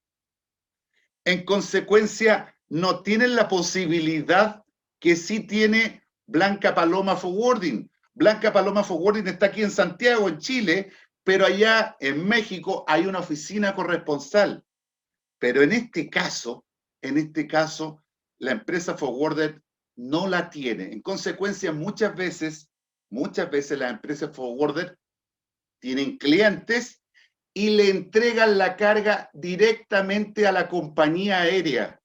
En consecuencia, no tienen la posibilidad que sí tiene Blanca Paloma Forwarding. Blanca Paloma Forwarding está aquí en Santiago, en Chile, pero allá en México hay una oficina corresponsal. Pero en este caso, la empresa forwarder no la tiene. En consecuencia, muchas veces las empresas forwarder tienen clientes y le entregan la carga directamente a la compañía aérea.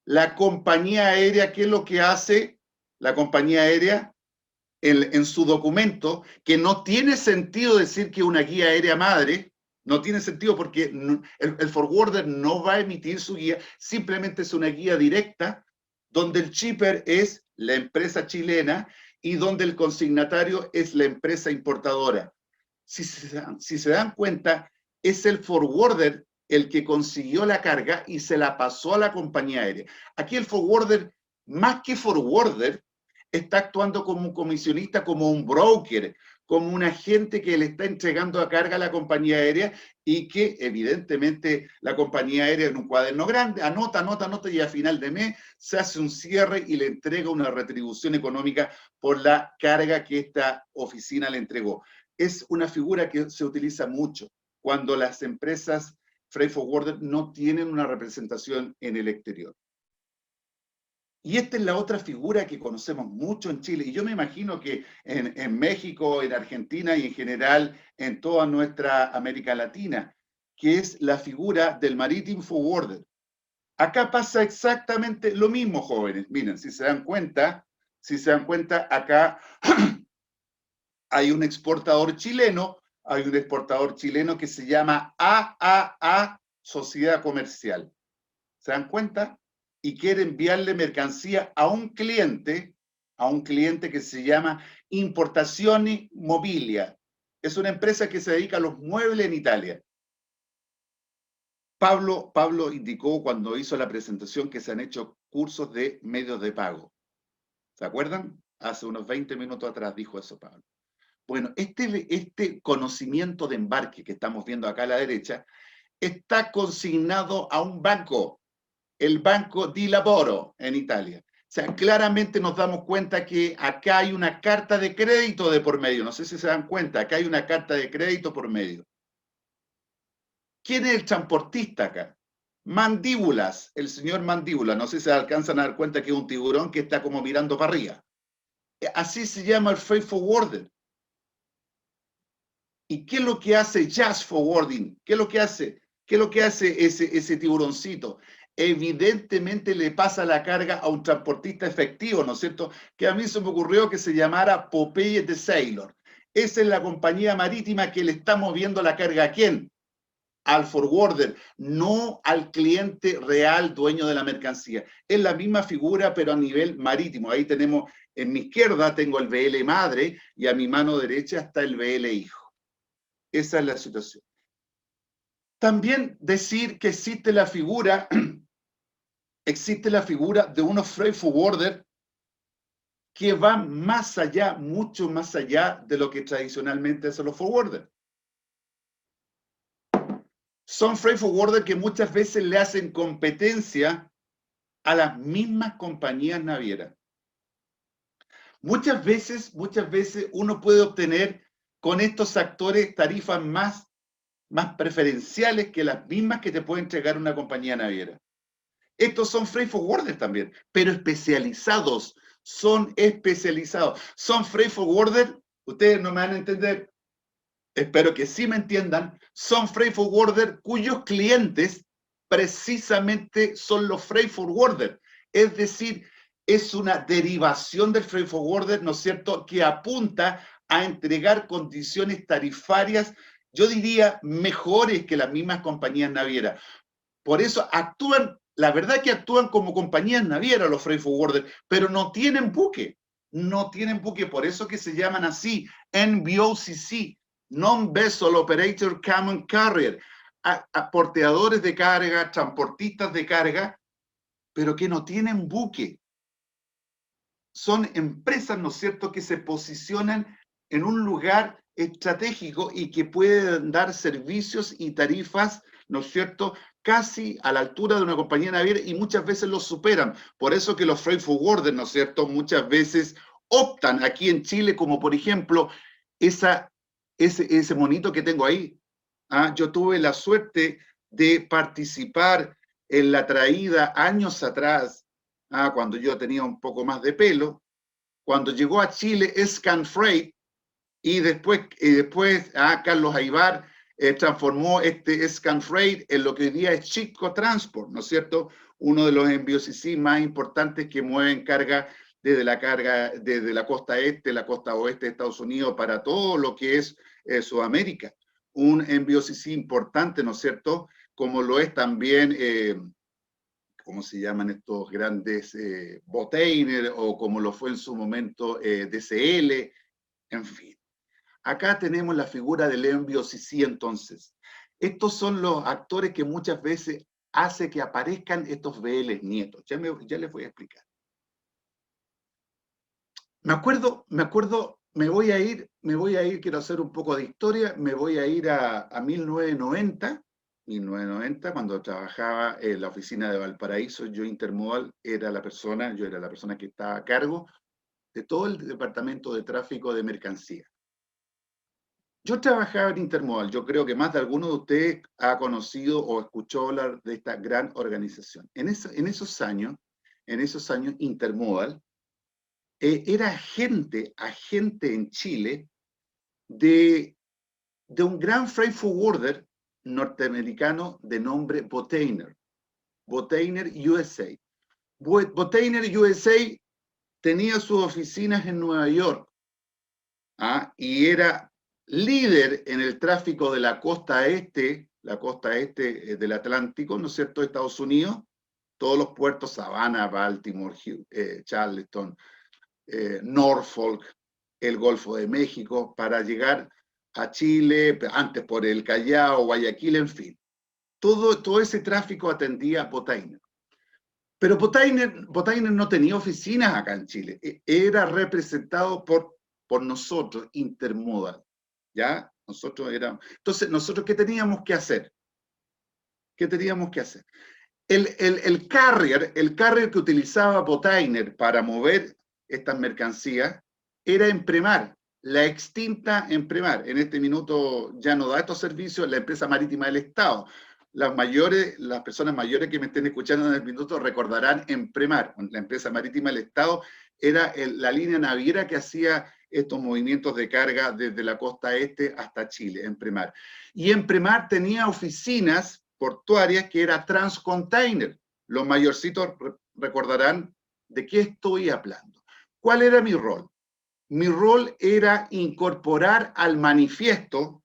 La compañía aérea, ¿qué es lo que hace? La compañía aérea, en su documento, que no tiene sentido decir que una guía aérea madre, no tiene sentido porque el forwarder no va a emitir su guía, simplemente es una guía directa donde el shipper es la empresa chilena y donde el consignatario es la empresa importadora. Si se dan cuenta, es el forwarder el que consiguió la carga y se la pasó a la compañía aérea. Aquí el forwarder, más que forwarder, está actuando como un comisionista, como un broker, como un agente que le está entregando la carga a la compañía aérea y que evidentemente la compañía aérea en un cuaderno grande anota y a final de mes se hace un cierre y le entrega una retribución económica por la carga que esta oficina le entregó. Es una figura que se utiliza mucho cuando las empresas freight forwarder no tienen una representación en el exterior. Y esta es la otra figura que conocemos mucho en Chile. Y yo me imagino que en México, en Argentina y en general en toda nuestra América Latina, que es la figura del Maritime Forwarder. Acá pasa exactamente lo mismo, jóvenes. Miren, si se dan cuenta, acá hay un exportador chileno que se llama AAA Sociedad Comercial. ¿Se dan cuenta? Y quiere enviarle mercancía a un cliente que se llama Importazioni Mobilia. Es una empresa que se dedica a los muebles en Italia. Pablo indicó cuando hizo la presentación que se han hecho cursos de medios de pago. ¿Se acuerdan? Hace unos 20 minutos atrás dijo eso Pablo. Bueno, este conocimiento de embarque que estamos viendo acá a la derecha está consignado a un banco, el Banco di Lavoro en Italia. O sea, claramente nos damos cuenta que acá hay una carta de crédito de por medio. No sé si se dan cuenta, acá hay una carta de crédito por medio. ¿Quién es el transportista acá? Mandíbulas, el señor Mandíbula. No sé si se alcanzan a dar cuenta que es un tiburón que está como mirando para arriba. Así se llama el freight forwarder. ¿Y qué es lo que hace Just Forwarding? ¿Qué es lo que hace? ¿Qué es lo que hace ese tiburoncito? Evidentemente le pasa la carga a un transportista efectivo, ¿no es cierto? Que a mí se me ocurrió que se llamara Popeye the Sailor. Esa es la compañía marítima que le está moviendo la carga. ¿A quién? Al forwarder, no al cliente real dueño de la mercancía. Es la misma figura, pero a nivel marítimo. Ahí tenemos, en mi izquierda tengo el BL madre y a mi mano derecha está el BL hijo. Esa es la situación. También decir que existe la figura de unos freight forwarder que van más allá, mucho más allá de lo que tradicionalmente son los forwarders. Son freight forwarder que muchas veces le hacen competencia a las mismas compañías navieras. Muchas veces uno puede obtener con estos actores tarifas más más preferenciales que las mismas que te puede entregar una compañía naviera. Estos son freight forwarders también, pero especializados, son especializados. Son freight forwarders, ustedes no me van a entender, espero que sí me entiendan, son freight forwarders cuyos clientes precisamente son los freight forwarders. Es decir, es una derivación del freight forwarder, ¿no es cierto?, que apunta a entregar condiciones tarifarias, yo diría, mejores que las mismas compañías navieras. Por eso actúan, la verdad que actúan como compañías navieras los freight forwarders, pero no tienen buque. No tienen buque, por eso que se llaman así, NVOCC, Non-Vessel Operator Common Carrier, porteadores de carga, transportistas de carga, pero que no tienen buque. Son empresas, ¿no es cierto?, que se posicionan en un lugar estratégico y que pueden dar servicios y tarifas, ¿no es cierto?, casi a la altura de una compañía naviera y muchas veces los superan. Por eso que los freight forwarders, ¿no es cierto?, muchas veces optan aquí en Chile, como por ejemplo, ese monito que tengo ahí. Yo tuve la suerte de participar en la traída años atrás, cuando yo tenía un poco más de pelo, cuando llegó a Chile Scanfreight, y después Carlos Aybar transformó este Scanfreight en lo que hoy día es Chico Transport, ¿no es cierto? Uno de los NVOCC más importantes que mueven carga desde la costa este, la costa oeste de Estados Unidos para todo lo que es Sudamérica. Un NVOCC importante, ¿no es cierto? Como lo es también ¿cómo se llaman estos grandes Botainer o como lo fue en su momento DCL? En fin. Acá tenemos la figura del NVOCC entonces. Estos son los actores que muchas veces hace que aparezcan estos VLs nietos. Ya les voy a explicar. Me voy a ir, quiero hacer un poco de historia, me voy a ir a 1990, cuando trabajaba en la oficina de Valparaíso, yo Intermodal yo era la persona que estaba a cargo de todo el departamento de tráfico de mercancía. Yo trabajaba en Intermodal, yo creo que más de alguno de ustedes ha conocido o escuchó hablar de esta gran organización. En esos años, Intermodal era agente en Chile de un gran freight forwarder norteamericano de nombre Botainer USA. Botainer USA tenía sus oficinas en Nueva York y era líder en el tráfico de la costa este del Atlántico, ¿no es cierto?, de Estados Unidos, todos los puertos, Savannah, Baltimore, Charleston, Norfolk, el Golfo de México, para llegar a Chile, antes por el Callao, Guayaquil, en fin. Todo ese tráfico atendía Botainer. Pero Botainer no tenía oficinas acá en Chile, era representado por nosotros, Intermodal, ¿ya? Entonces, ¿nosotros qué teníamos que hacer? El carrier que utilizaba Botainer para mover estas mercancías era Empremar, la extinta Empremar. En este minuto ya no da estos servicios la empresa marítima del Estado. Las personas mayores que me estén escuchando en el minuto recordarán Empremar, la empresa marítima del Estado, era la línea naviera que hacía estos movimientos de carga desde la costa este hasta Chile, Empremar. Y Empremar tenía oficinas portuarias que era Transcontainer. Los mayorcitos recordarán de qué estoy hablando. ¿Cuál era mi rol? Mi rol era incorporar al manifiesto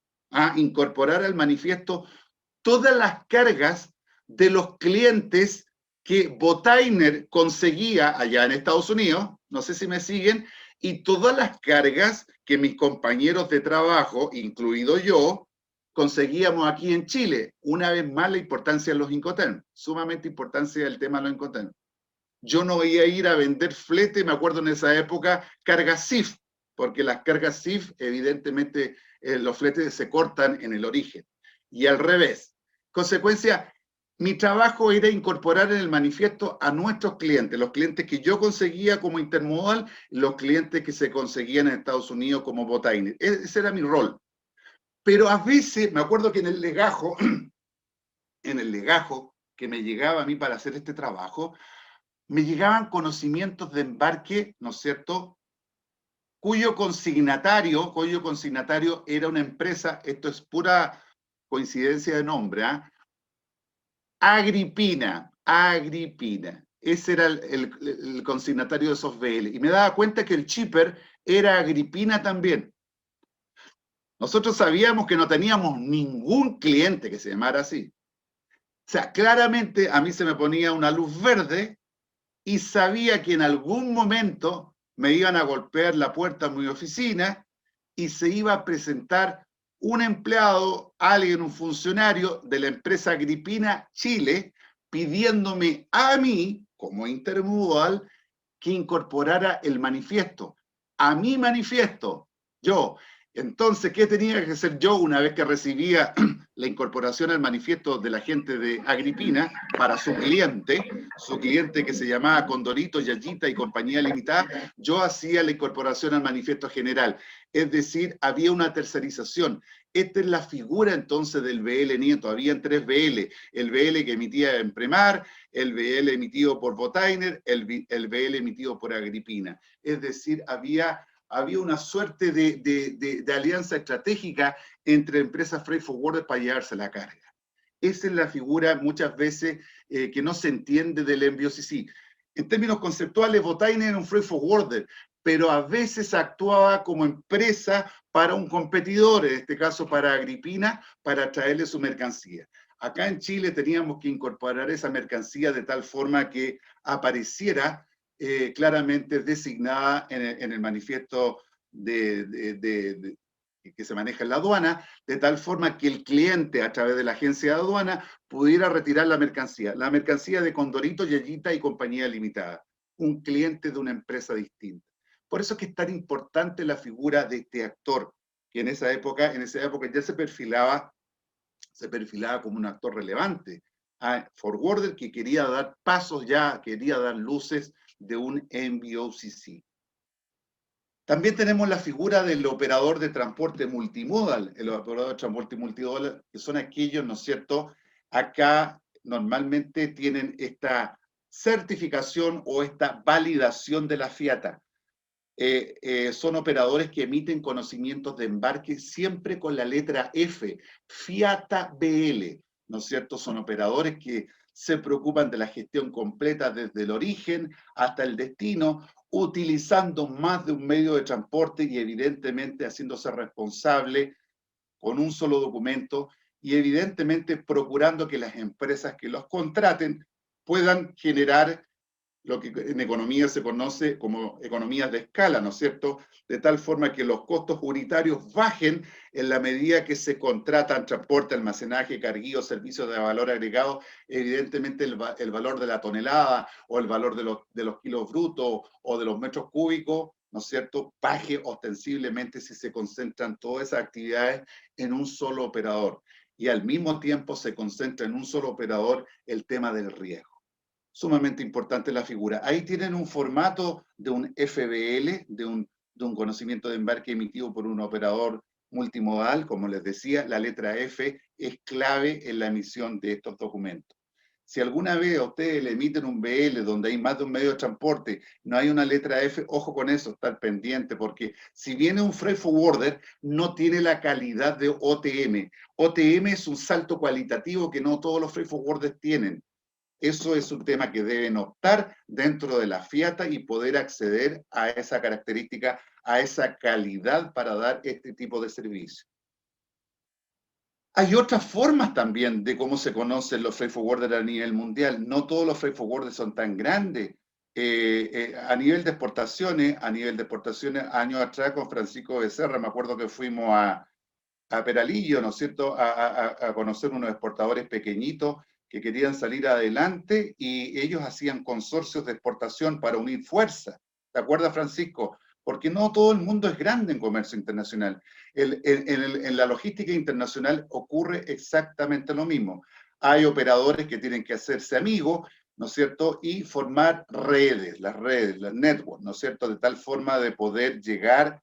todas las cargas de los clientes que Botainer conseguía allá en Estados Unidos, no sé si me siguen, y todas las cargas que mis compañeros de trabajo, incluido yo, conseguíamos aquí en Chile. Una vez más la importancia de los Incoterms, sumamente importancia del tema de los Incoterms. Yo no iba a ir a vender flete, me acuerdo en esa época, cargas CIF, porque las cargas CIF, evidentemente, los fletes se cortan en el origen. Y al revés. Consecuencia, mi trabajo era incorporar en el manifiesto a nuestros clientes, los clientes que yo conseguía como Intermodal, los clientes que se conseguían en Estados Unidos como Botainer. Ese era mi rol. Pero a veces, me acuerdo que en el legajo que me llegaba a mí para hacer este trabajo, me llegaban conocimientos de embarque, ¿no es cierto?, cuyo consignatario era una empresa, esto es pura coincidencia de nombre, ¿eh? Agripina. Ese era el consignatario de esos BL. Y me daba cuenta que el shipper era Agripina también. Nosotros sabíamos que no teníamos ningún cliente que se llamara así. O sea, claramente a mí se me ponía una luz verde y sabía que en algún momento me iban a golpear la puerta de mi oficina y se iba a presentar un empleado, alguien, un funcionario de la empresa Agripina Chile, pidiéndome a mí, como intermodal, que incorporara el manifiesto. A mi manifiesto, yo. Entonces, ¿qué tenía que hacer yo una vez que recibía la incorporación al manifiesto de la gente de Agripina para su cliente que se llamaba Condorito, Yayita y Compañía Limitada? Yo hacía la incorporación al manifiesto general. Es decir, había una tercerización. Esta es la figura entonces del BL Nieto. Habían 3 BL. El BL que emitía Empremar, el BL emitido por Botainer, el BL emitido por Agripina. Es decir, había una suerte de alianza estratégica entre empresas freight forwarder para llevarse la carga. Esa es la figura muchas veces que no se entiende del MBOCC. En términos conceptuales, Botainer era un freight forwarder, pero a veces actuaba como empresa para un competidor, en este caso para Agripina, para traerle su mercancía. Acá en Chile teníamos que incorporar esa mercancía de tal forma que apareciera claramente designada en el manifiesto que se maneja en la aduana, de tal forma que el cliente, a través de la agencia de aduana, pudiera retirar la mercancía de Condorito, Yayita y Compañía Limitada, un cliente de una empresa distinta. Por eso es que es tan importante la figura de este actor, que en esa época ya se perfilaba como un actor relevante, a forwarder que quería dar pasos ya, quería dar luces de un MBOCC. También tenemos la figura del operador de transporte multimodal. El operador de transporte multimodal, que son aquellos, ¿no es cierto? Acá normalmente tienen esta certificación o esta validación de la FIATA. Son operadores que emiten conocimientos de embarque siempre con la letra F, FIATA BL, ¿no es cierto? Son operadores que se preocupan de la gestión completa desde el origen hasta el destino, utilizando más de un medio de transporte y evidentemente haciéndose responsable con un solo documento y evidentemente procurando que las empresas que los contraten puedan generar lo que en economía se conoce como economías de escala, ¿no es cierto? De tal forma que los costos unitarios bajen en la medida que se contratan transporte, almacenaje, carguío, servicios de valor agregado, evidentemente el valor de la tonelada o el valor de los kilos brutos o de los metros cúbicos, ¿no es cierto?, baje ostensiblemente si se concentran todas esas actividades en un solo operador. Y al mismo tiempo se concentra en un solo operador el tema del riesgo. Sumamente importante la figura. Ahí tienen un formato de un FBL, de un conocimiento de embarque emitido por un operador multimodal. Como les decía, la letra F es clave en la emisión de estos documentos. Si alguna vez a ustedes le emiten un BL donde hay más de un medio de transporte, no hay una letra F, ojo con eso, estar pendiente, porque si viene un freight forwarder, no tiene la calidad de OTM. OTM es un salto cualitativo que no todos los freight forwarders tienen. Eso es un tema que deben optar dentro de la FIATA y poder acceder a esa característica, a esa calidad para dar este tipo de servicio. Hay otras formas también de cómo se conocen los freight forwarders a nivel mundial. No todos los freight forwarders son tan grandes. A nivel de exportaciones, años atrás con Francisco Becerra, me acuerdo que fuimos a Peralillo, ¿no es cierto?, a conocer unos exportadores pequeñitos que querían salir adelante y ellos hacían consorcios de exportación para unir fuerzas. ¿Te acuerdas, Francisco? Porque no todo el mundo es grande en comercio internacional. En la logística internacional ocurre exactamente lo mismo. Hay operadores que tienen que hacerse amigos, ¿no es cierto?, y formar redes, las networks, ¿no es cierto?, de tal forma de poder llegar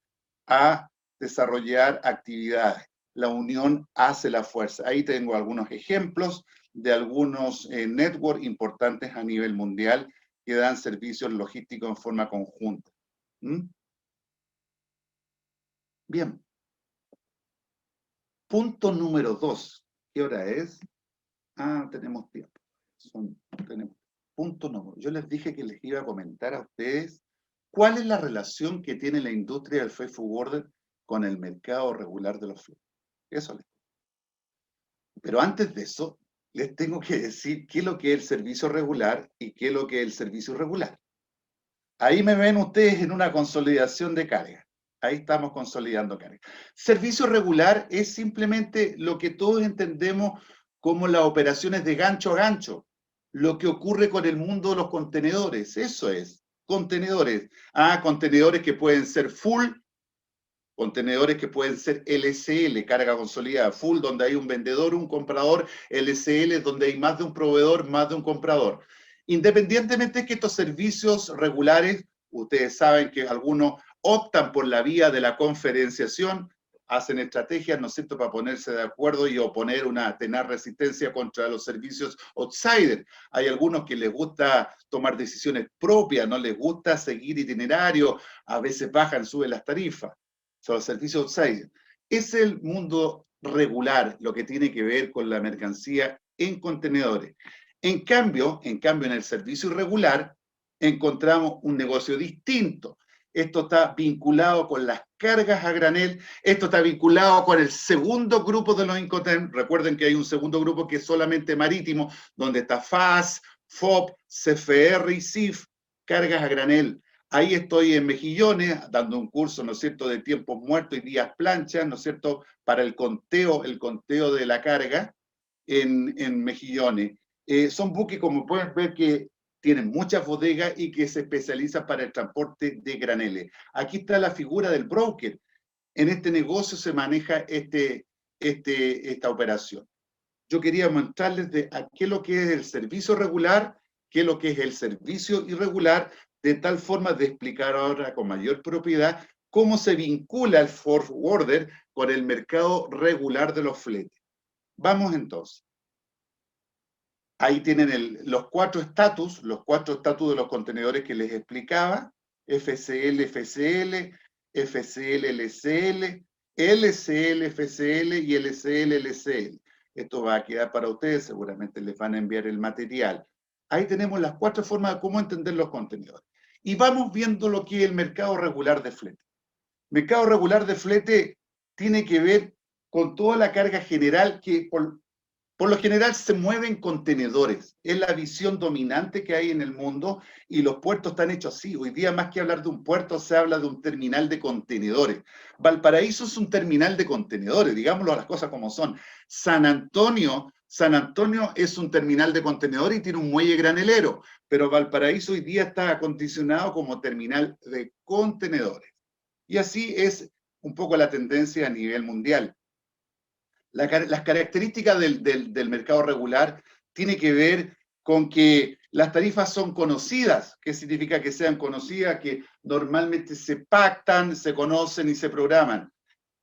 a desarrollar actividades. la unión hace la fuerza. Ahí tengo algunos ejemplos de algunos networks importantes a nivel mundial que dan servicios logísticos en forma conjunta. ¿Mm? Bien. Punto número 2. ¿Qué hora es? Ah, tenemos tiempo. Punto número. Yo les dije que les iba a comentar a ustedes cuál es la relación que tiene la industria del freight forwarder con el mercado regular de los fletes. Eso les. Pero antes de eso, les tengo que decir qué es lo que es el servicio regular y qué es lo que es el servicio irregular. Ahí me ven ustedes en una consolidación de carga. Ahí estamos consolidando carga. Servicio regular es simplemente lo que todos entendemos como las operaciones de gancho a gancho. Lo que ocurre con el mundo de los contenedores. Eso es. Contenedores. Contenedores que pueden ser full, contenedores que pueden ser LCL, carga consolidada, full, donde hay un vendedor, un comprador, LCL, donde hay más de un proveedor, más de un comprador. Independientemente de que estos servicios regulares, ustedes saben que algunos optan por la vía de la conferenciación, hacen estrategias, ¿no es cierto?, para ponerse de acuerdo y oponer tener resistencia contra los servicios outsider. Hay algunos que les gusta tomar decisiones propias, no les gusta seguir itinerario, a veces bajan, suben las tarifas. Son los servicios outsider. Es el mundo regular lo que tiene que ver con la mercancía en contenedores. En cambio, en el servicio irregular encontramos un negocio distinto. Esto está vinculado con las cargas a granel, esto está vinculado con el segundo grupo de los Incoterm. Recuerden que hay un segundo grupo que es solamente marítimo, donde está FAS, FOB, CFR y CIF, cargas a granel. Ahí estoy en Mejillones, dando un curso, ¿no es cierto?, de tiempos muertos y días planchas, ¿no es cierto?, para el conteo de la carga en Mejillones. Son buques, como pueden ver, que tienen muchas bodegas y que se especializan para el transporte de graneles. Aquí está la figura del broker. En este negocio se maneja esta operación. Yo quería mostrarles qué es lo que es el servicio regular, qué es lo que es el servicio irregular, de tal forma de explicar ahora con mayor propiedad cómo se vincula el forwarder con el mercado regular de los fletes. Vamos entonces. Ahí tienen los cuatro estatus de los contenedores que les explicaba: FCL, FCL, FCL, LCL, LCL, FCL y LCL, LCL. Esto va a quedar para ustedes, seguramente les van a enviar el material. Ahí tenemos las cuatro formas de cómo entender los contenedores. Y vamos viendo lo que es el mercado regular de flete. Mercado regular de flete tiene que ver con toda la carga general que por lo general se mueven contenedores. Es la visión dominante que hay en el mundo y los puertos están hechos así. Hoy día, más que hablar de un puerto, se habla de un terminal de contenedores. Valparaíso es un terminal de contenedores, digámoslo las cosas como son. San Antonio es un terminal de contenedores y tiene un muelle granelero, pero Valparaíso hoy día está acondicionado como terminal de contenedores. Y así es un poco la tendencia a nivel mundial. Las características del mercado regular tienen que ver con que las tarifas son conocidas. ¿Qué significa que sean conocidas? Que normalmente se pactan, se conocen y se programan.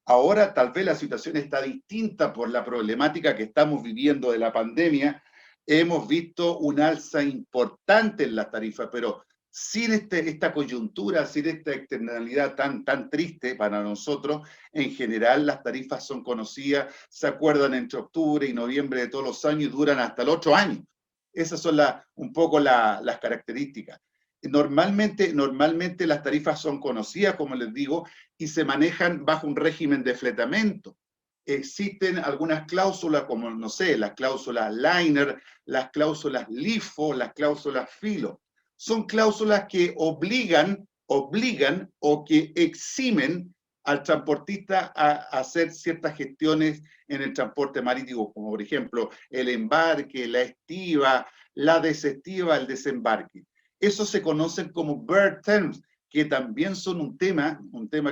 Ahora tal vez la situación está distinta por la problemática que estamos viviendo de la pandemia. Hemos visto un alza importante en las tarifas, pero sin esta coyuntura, sin esta externalidad tan triste para nosotros, en general las tarifas son conocidas, se acuerdan entre octubre y noviembre de todos los años y duran hasta el otro año. Esas son un poco las características. Normalmente las tarifas son conocidas, como les digo, y se manejan bajo un régimen de fletamento. Existen algunas cláusulas como, no sé, las cláusulas liner, las cláusulas LIFO, las cláusulas FILO. Son cláusulas que obligan o que eximen al transportista a hacer ciertas gestiones en el transporte marítimo, como por ejemplo el embarque, la estiva, la desestiva, el desembarque. Eso se conocen como berth terms, que también son un tema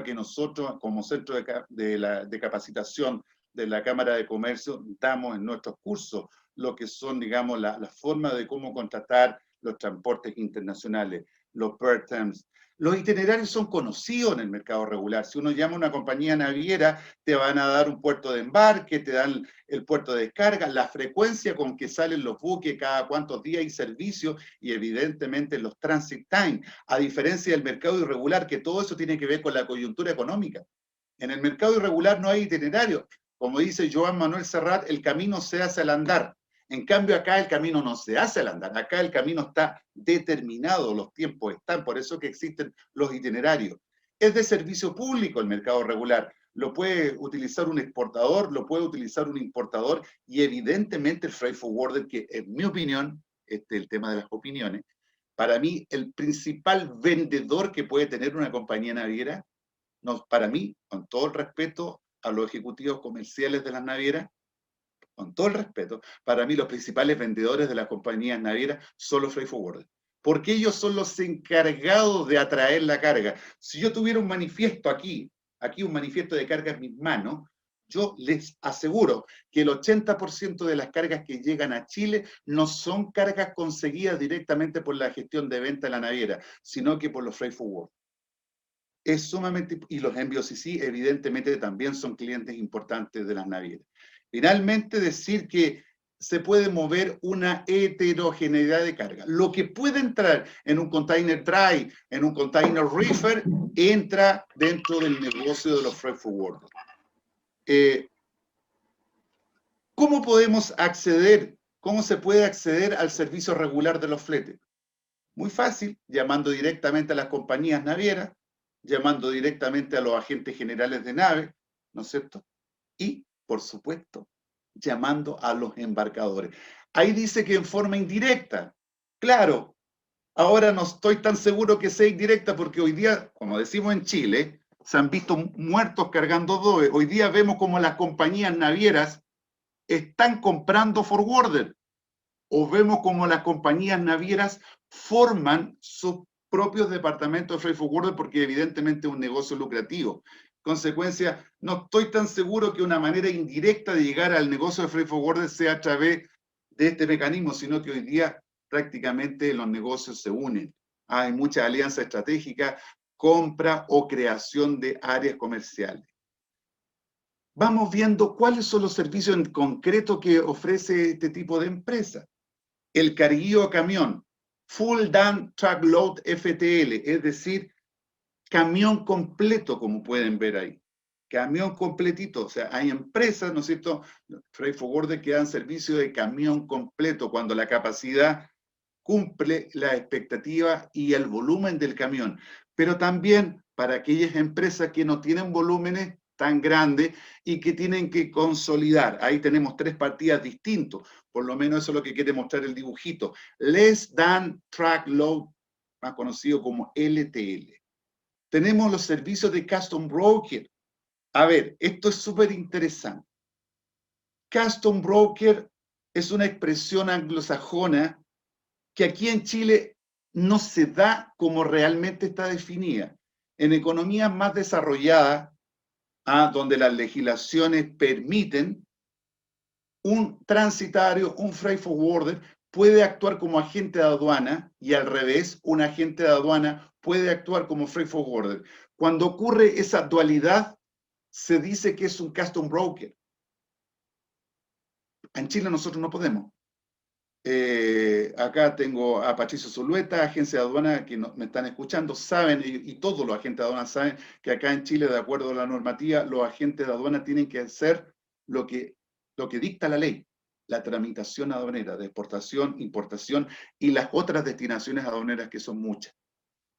que nosotros como centro de capacitación de la Cámara de Comercio damos en nuestros cursos, lo que son, digamos, la forma de cómo contratar los transportes internacionales. los bird terms. Los itinerarios son conocidos en el mercado regular. Si uno llama a una compañía naviera, te van a dar un puerto de embarque, te dan el puerto de descarga, la frecuencia con que salen los buques, cada cuántos días hay servicio y evidentemente los transit time, a diferencia del mercado irregular, que todo eso tiene que ver con la coyuntura económica. En el mercado irregular no hay itinerario. Como dice Joan Manuel Serrat, el camino se hace al andar. En cambio, acá el camino no se hace al andar. Acá el camino está determinado, los tiempos están, por eso que existen los itinerarios. Es de servicio público el mercado regular. Lo puede utilizar un exportador, lo puede utilizar un importador y evidentemente el freight forwarder, que en mi opinión, este es el tema de las opiniones, para mí el principal vendedor que puede tener una compañía naviera, no, para mí, con todo el respeto a los ejecutivos comerciales de las navieras, con todo el respeto, para mí los principales vendedores de las compañías navieras son los freight forwarders, porque ellos son los encargados de atraer la carga. Si yo tuviera un manifiesto aquí un manifiesto de carga en mis manos, yo les aseguro que el 80% de las cargas que llegan a Chile no son cargas conseguidas directamente por la gestión de venta de la naviera, sino que por los freight forwarders. Es sumamente, y los envíos sí, evidentemente también son clientes importantes de las navieras. Finalmente, decir que se puede mover una heterogeneidad de carga. Lo que puede entrar en un container dry, en un container reefer, entra dentro del negocio de los freight forwarders. ¿Cómo podemos acceder? ¿Cómo se puede acceder al servicio regular de los fletes? Muy fácil, llamando directamente a las compañías navieras, llamando directamente a los agentes generales de nave, ¿no es cierto? Y, por supuesto, llamando a los embarcadores. Ahí dice que en forma indirecta. Claro, ahora no estoy tan seguro que sea indirecta porque hoy día, como decimos en Chile, se han visto muertos cargando dobe. Hoy día vemos como las compañías navieras están comprando forwarder, o vemos como las compañías navieras forman sus propios departamentos de freight forwarder porque evidentemente es un negocio lucrativo. Consecuencia, no estoy tan seguro que una manera indirecta de llegar al negocio de freight forwarder sea a través de este mecanismo, sino que hoy día prácticamente los negocios se unen. Hay muchas alianzas estratégicas, compra o creación de áreas comerciales. Vamos viendo cuáles son los servicios en concreto que ofrece este tipo de empresa. El carguío a camión, Full Down Truck Load FTL, es decir, camión completo, como pueden ver ahí. Camión completito, o sea, hay empresas, ¿no es cierto?, freight forwarder que dan servicio de camión completo cuando la capacidad cumple la expectativa y el volumen del camión. Pero también para aquellas empresas que no tienen volúmenes tan grandes y que tienen que consolidar. Ahí tenemos tres partidas distintos. Por lo menos eso es lo que quiere mostrar el dibujito. Less Than Truck Load, más conocido como LTL. Tenemos los servicios de Custom Broker. A ver, esto es súper interesante. Custom Broker es una expresión anglosajona que aquí en Chile no se da como realmente está definida. En economías más desarrolladas, donde las legislaciones permiten, un transitario, un freight forwarder, puede actuar como agente de aduana y al revés, un agente de aduana puede actuar como freight forwarder. Cuando ocurre esa dualidad, se dice que es un custom broker. En Chile nosotros no podemos. Acá tengo a Patricio Zulueta, agencia de aduana, que me están escuchando, saben, y todos los agentes de aduana saben que acá en Chile, de acuerdo a la normativa, los agentes de aduana tienen que hacer lo que dicta la ley, la tramitación aduanera de exportación, importación y las otras destinaciones aduaneras que son muchas.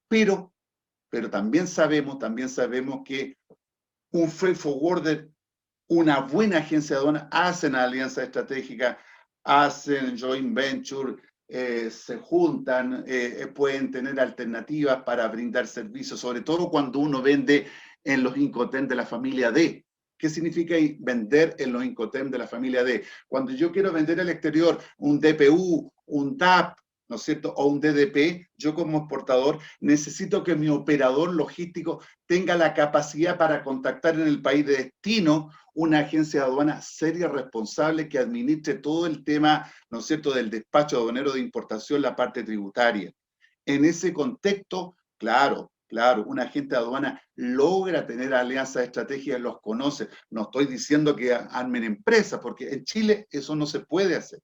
Pero también sabemos que un freight forwarder, una buena agencia de aduana, hacen alianzas estratégicas, hacen joint venture, se juntan, pueden tener alternativas para brindar servicios, sobre todo cuando uno vende en los Incoterms de la familia D. ¿Qué significa vender en los Incoterms de la familia D? Cuando yo quiero vender al exterior un DPU, un TAP, ¿no es cierto?, o un DDP, yo como exportador necesito que mi operador logístico tenga la capacidad para contactar en el país de destino una agencia de aduana seria, responsable, que administre todo el tema, ¿no es cierto?, del despacho aduanero de importación, la parte tributaria. En ese contexto, claro, un agente de aduana logra tener alianzas estratégicas, los conoce. No estoy diciendo que armen empresas, porque en Chile eso no se puede hacer,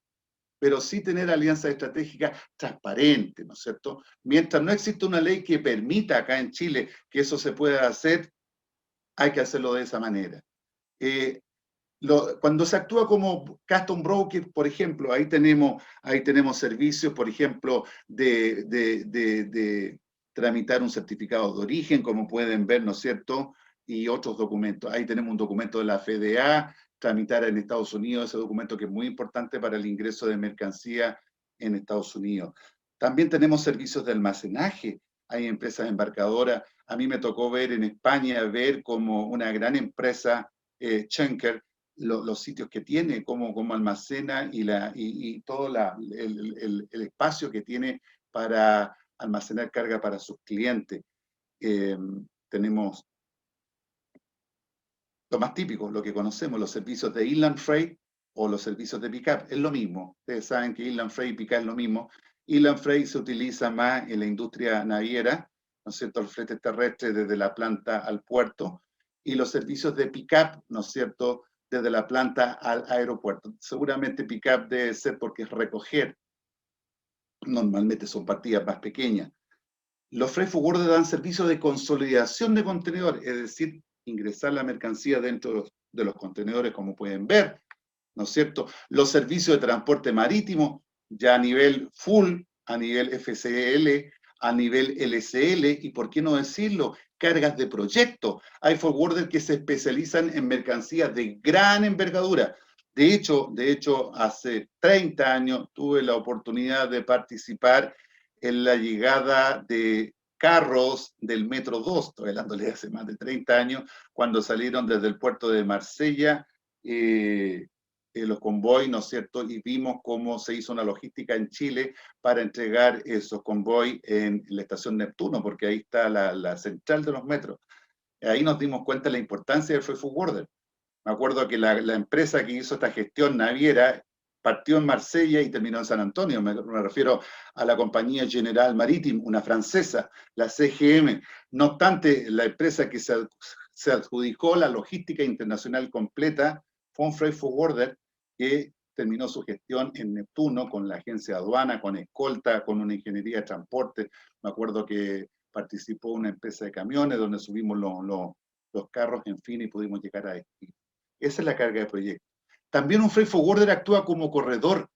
pero sí tener alianzas estratégicas transparentes, ¿no es cierto? Mientras no existe una ley que permita acá en Chile que eso se pueda hacer, hay que hacerlo de esa manera. Cuando se actúa como custom broker, por ejemplo, ahí tenemos servicios, por ejemplo, de tramitar un certificado de origen, como pueden ver, ¿no es cierto? Y otros documentos. Ahí tenemos un documento de la FDA, tramitar en Estados Unidos ese documento que es muy importante para el ingreso de mercancía en Estados Unidos. También tenemos servicios de almacenaje. Hay empresas embarcadoras. A mí me tocó ver en España, ver como una gran empresa, Schenker, los sitios que tiene, cómo almacena y todo el espacio que tiene para almacenar carga para sus clientes. Tenemos lo más típico, lo que conocemos, los servicios de inland freight o los servicios de pick-up. Es lo mismo. Ustedes saben que inland freight y pick-up es lo mismo. Inland freight se utiliza más en la industria naviera, ¿no es cierto?, el flete terrestre desde la planta al puerto, y los servicios de pick-up, ¿no es cierto?, desde la planta al aeropuerto. Seguramente pick-up debe ser porque es recoger. Normalmente son partidas más pequeñas. Los freight forwarders dan servicio de consolidación de contenedores, es decir, ingresar la mercancía dentro de los contenedores, como pueden ver, ¿no es cierto? Los servicios de transporte marítimo, ya a nivel full, a nivel FCL, a nivel LCL, y por qué no decirlo, cargas de proyecto. Hay forwarders que se especializan en mercancías de gran envergadura. De hecho, hace 30 años tuve la oportunidad de participar en la llegada de carros del Metro 2, estoy hablando de hace más de 30 años, cuando salieron desde el puerto de Marsella, los convoys, ¿no es cierto? Y vimos cómo se hizo una logística en Chile para entregar esos convoys en la estación Neptuno, porque ahí está la central de los metros. Ahí nos dimos cuenta de la importancia del freight forwarder. Me acuerdo que la empresa que hizo esta gestión naviera partió en Marsella y terminó en San Antonio. Me refiero a la compañía General Maritime, una francesa, la CGM. No obstante, la empresa que se adjudicó la logística internacional completa fue un freight forwarder que terminó su gestión en Neptuno con la agencia de aduana, con escolta, con una ingeniería de transporte. Me acuerdo que participó una empresa de camiones donde subimos los carros, en fin, y pudimos llegar a destino. Esa es la carga de proyecto. También un freight forwarder actúa como corredor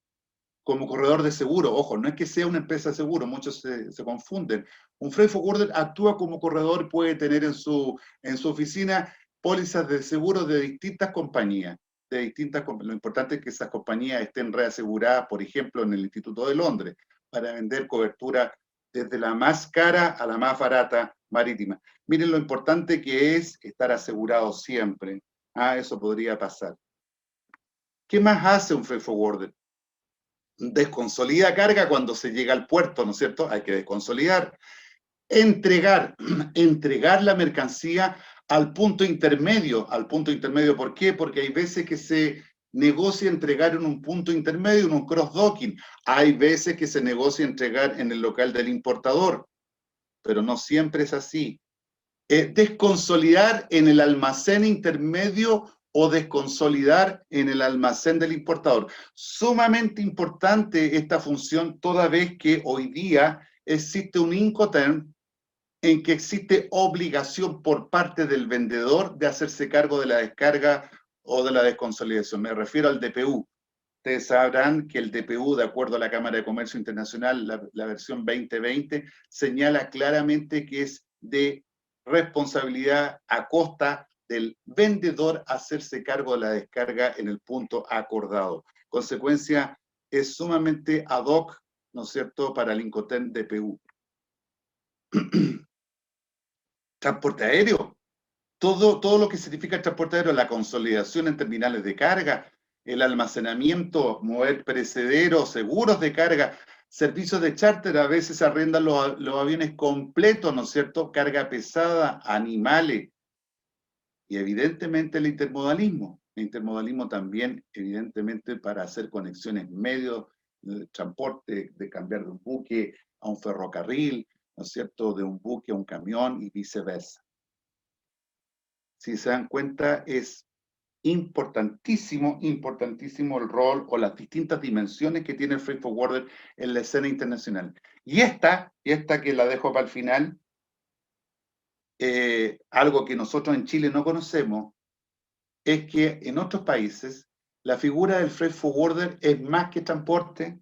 de seguro. Ojo, no es que sea una empresa de seguro, muchos se confunden. Un freight forwarder actúa como corredor, puede tener en su oficina pólizas de seguro de distintas compañías. Lo importante es que esas compañías estén reaseguradas, por ejemplo, en el Instituto de Londres, para vender cobertura desde la más cara a la más barata marítima. Miren lo importante que es estar asegurado siempre. Eso podría pasar. ¿Qué más hace un freight forwarder? Desconsolida carga cuando se llega al puerto, ¿no es cierto? Hay que desconsolidar. Entregar la mercancía al punto intermedio. Al punto intermedio, ¿por qué? Porque hay veces que se negocia entregar en un punto intermedio, en un cross-docking. Hay veces que se negocia entregar en el local del importador, pero no siempre es así. Desconsolidar en el almacén intermedio o desconsolidar en el almacén del importador. Sumamente importante esta función, toda vez que hoy día existe un Incoterm en que existe obligación por parte del vendedor de hacerse cargo de la descarga o de la desconsolidación. Me refiero al DPU. Ustedes sabrán que el DPU, de acuerdo a la Cámara de Comercio Internacional, la versión 2020, señala claramente que es de responsabilidad a costa del vendedor hacerse cargo de la descarga en el punto acordado. Consecuencia, es sumamente ad hoc, ¿no es cierto?, para el Incoterm DPU. Transporte aéreo. Todo lo que significa el transporte aéreo, la consolidación en terminales de carga, el almacenamiento, mover perecederos, seguros de carga, servicios de charter, a veces se arrendan los aviones completos, ¿no es cierto? Carga pesada, animales, y evidentemente el intermodalismo. El intermodalismo también, evidentemente, para hacer conexiones medios de transporte, de cambiar de un buque, a un ferrocarril, ¿no es cierto?, de un buque a un camión y viceversa. Si se dan cuenta, es importantísimo, importantísimo el rol o las distintas dimensiones que tiene el freight forwarder en la escena internacional. Y esta que la dejo para el final, algo que nosotros en Chile no conocemos, es que en otros países la figura del freight forwarder es más que transporte,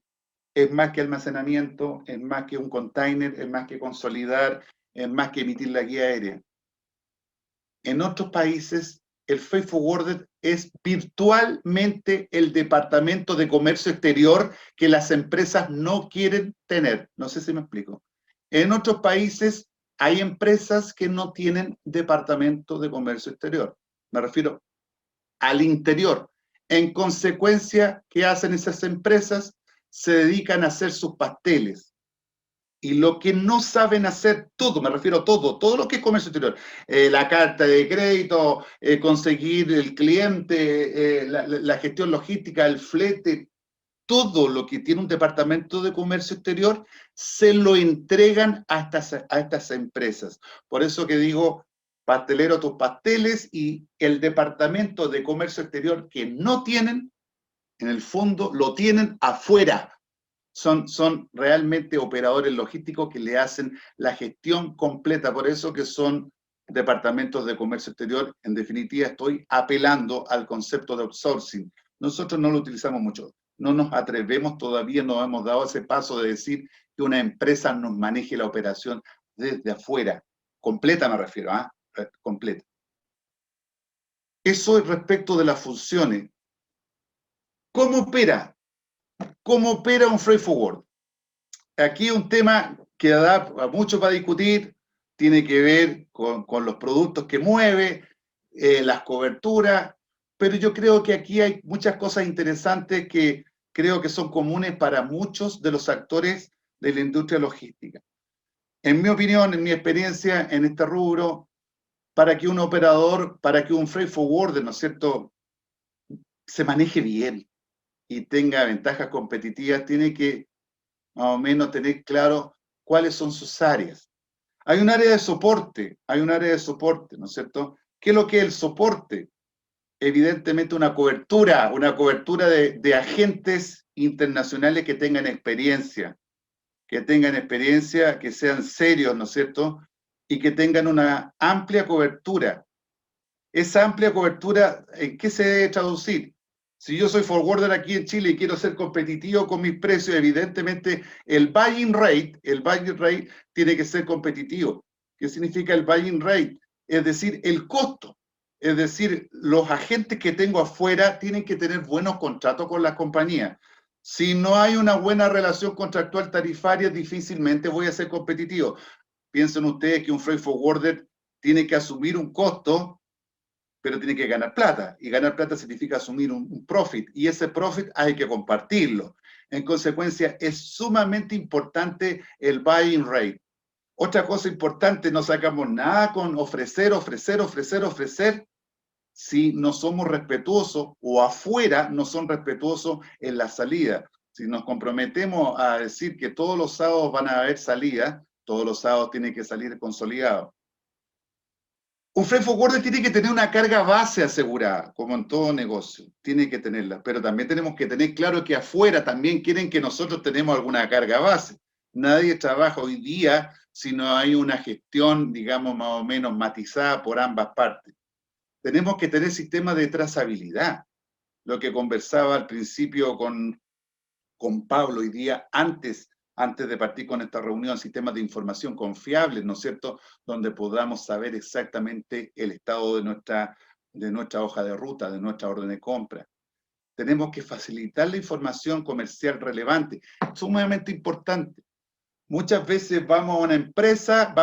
es más que almacenamiento, es más que un container, es más que consolidar, es más que emitir la guía aérea. En otros países, el freight forwarder es virtualmente el departamento de comercio exterior que las empresas no quieren tener. No sé si me explico. En otros países hay empresas que no tienen departamento de comercio exterior. Me refiero al interior. En consecuencia, ¿qué hacen esas empresas? Se dedican a hacer sus pasteles. Y lo que no saben hacer, todo, me refiero a todo lo que es comercio exterior, la carta de crédito, conseguir el cliente, la gestión logística, el flete, todo lo que tiene un departamento de comercio exterior, se lo entregan a estas empresas. Por eso que digo, pastelero tus pasteles, y el departamento de comercio exterior que no tienen, en el fondo lo tienen afuera. Son realmente operadores logísticos que le hacen la gestión completa, por eso que son departamentos de comercio exterior. En definitiva, estoy apelando al concepto de outsourcing. Nosotros no lo utilizamos mucho, no nos atrevemos todavía, no hemos dado ese paso de decir que una empresa nos maneje la operación desde afuera, completa me refiero, completa. Eso es respecto de las funciones. ¿Cómo opera? ¿Cómo opera un freight forward? Aquí un tema que da mucho para discutir, tiene que ver con los productos que mueve, las coberturas, pero yo creo que aquí hay muchas cosas interesantes que creo que son comunes para muchos de los actores de la industria logística. En mi opinión, en mi experiencia en este rubro, para que un operador, para que un freight forwarder, ¿no es cierto?, se maneje bien y tenga ventajas competitivas, tiene que más o menos tener claro cuáles son sus áreas. Hay un área de soporte, ¿no es cierto? ¿Qué es lo que es el soporte? Evidentemente una cobertura de agentes internacionales que tengan experiencia, que sean serios, ¿no es cierto? Y que tengan una amplia cobertura. Esa amplia cobertura, ¿en qué se debe traducir? Si yo soy forwarder aquí en Chile y quiero ser competitivo con mis precios, evidentemente el buying rate tiene que ser competitivo. ¿Qué significa el buying rate? Es decir, el costo. Es decir, los agentes que tengo afuera tienen que tener buenos contratos con las compañías. Si no hay una buena relación contractual tarifaria, difícilmente voy a ser competitivo. Piensen ustedes que un freight forwarder tiene que asumir un costo, pero tiene que ganar plata, y ganar plata significa asumir un profit, y ese profit hay que compartirlo. En consecuencia, es sumamente importante el buying rate. Otra cosa importante, no sacamos nada con ofrecer, si no somos respetuosos, o afuera no son respetuosos en la salida. Si nos comprometemos a decir que todos los sábados van a haber salida, todos los sábados tiene que salir consolidado. Un freight forwarder tiene que tener una carga base asegurada, como en todo negocio, tiene que tenerla, pero también tenemos que tener claro que afuera también quieren que nosotros tenemos alguna carga base. Nadie trabaja hoy día si no hay una gestión, digamos, más o menos matizada por ambas partes. Tenemos que tener sistemas de trazabilidad, lo que conversaba al principio con Pablo hoy día, antes de partir con esta reunión, sistemas de información confiables, ¿no es cierto?, donde podamos saber exactamente el estado de nuestra hoja de ruta, de nuestra orden de compra. Tenemos que facilitar la información comercial relevante, sumamente importante. Muchas veces vamos a una empresa,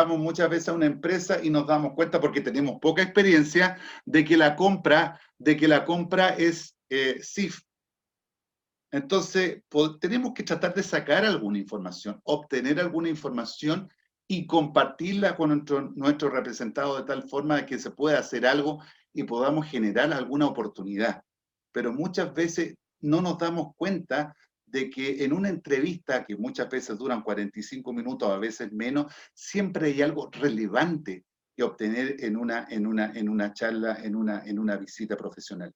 y nos damos cuenta, porque tenemos poca experiencia, de que la compra es CIF. Entonces, tenemos que tratar de sacar alguna información, obtener alguna información y compartirla con nuestro representado de tal forma de que se pueda hacer algo y podamos generar alguna oportunidad. Pero muchas veces no nos damos cuenta de que en una entrevista, que muchas veces duran 45 minutos, a veces menos, siempre hay algo relevante que obtener en una charla, en una visita profesional.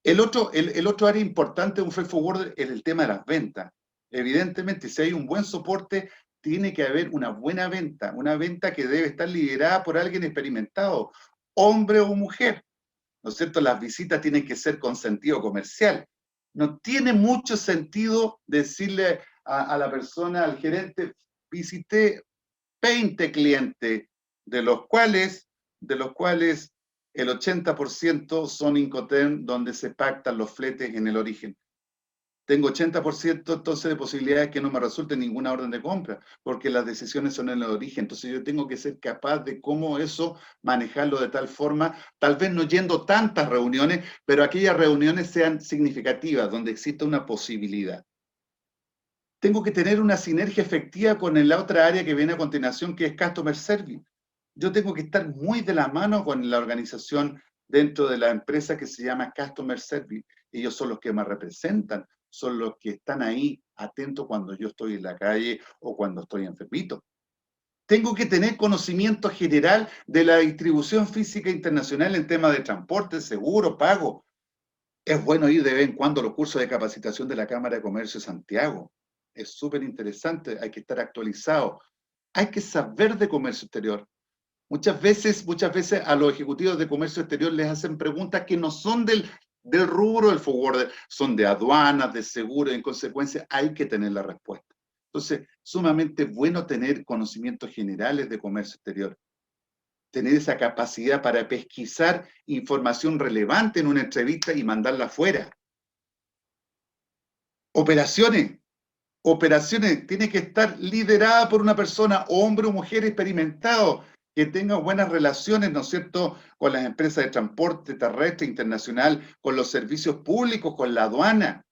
El otro área importante de un freight forwarder es el tema de las ventas. Evidentemente, si hay un buen soporte, tiene que haber una buena venta, una venta que debe estar liderada por alguien experimentado, hombre o mujer. ¿No es cierto? Las visitas tienen que ser con sentido comercial. No tiene mucho sentido decirle a la persona, al gerente, visité 20 clientes, de los cuales el 80% son Incoterm, donde se pactan los fletes en el origen. Tengo 80% entonces de posibilidades que no me resulte ninguna orden de compra, porque las decisiones son en el origen. Entonces yo tengo que ser capaz de cómo eso, manejarlo de tal forma, tal vez no yendo tantas reuniones, pero aquellas reuniones sean significativas, donde exista una posibilidad. Tengo que tener una sinergia efectiva con la otra área que viene a continuación, que es Customer Service. Yo tengo que estar muy de la mano con la organización dentro de la empresa que se llama Customer Service. Ellos son los que me representan, son los que están ahí atentos cuando yo estoy en la calle o cuando estoy enfermito. Tengo que tener conocimiento general de la distribución física internacional en temas de transporte, seguro, pago. Es bueno ir de vez en cuando a los cursos de capacitación de la Cámara de Comercio de Santiago. Es súper interesante, hay que estar actualizado. Hay que saber de comercio exterior. Muchas veces a los ejecutivos de comercio exterior les hacen preguntas que no son del rubro del forwarder, son de aduanas, de seguro, y en consecuencia hay que tener la respuesta. Entonces, sumamente bueno tener conocimientos generales de comercio exterior, tener esa capacidad para pesquisar información relevante en una entrevista y mandarla afuera. Operaciones tiene que estar liderada por una persona, hombre o mujer experimentado, que tenga buenas relaciones, ¿no es cierto?, con las empresas de transporte terrestre internacional, con los servicios públicos, con la aduana.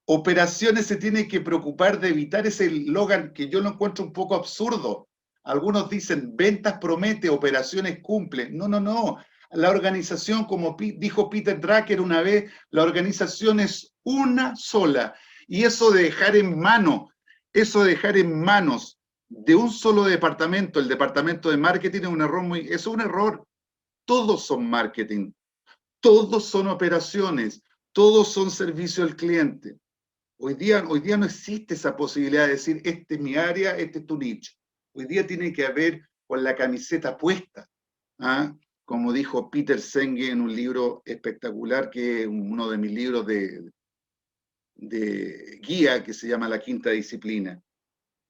Operaciones se tiene que preocupar de evitar ese eslogan que yo lo encuentro un poco absurdo. Algunos dicen, ventas promete, operaciones cumple. No, no, no. La organización, como dijo Peter Drucker una vez, la organización es una sola. Y eso de dejar en manos de un solo departamento, el departamento de marketing, es un error. Todos son marketing, todos son operaciones, todos son servicio al cliente. Hoy día no existe esa posibilidad de decir, este es mi área, este es tu nicho. Hoy día tiene que haber con la camiseta puesta. ¿Ah? Como dijo Peter Senge en un libro espectacular, que es uno de mis libros de guía, que se llama La Quinta Disciplina.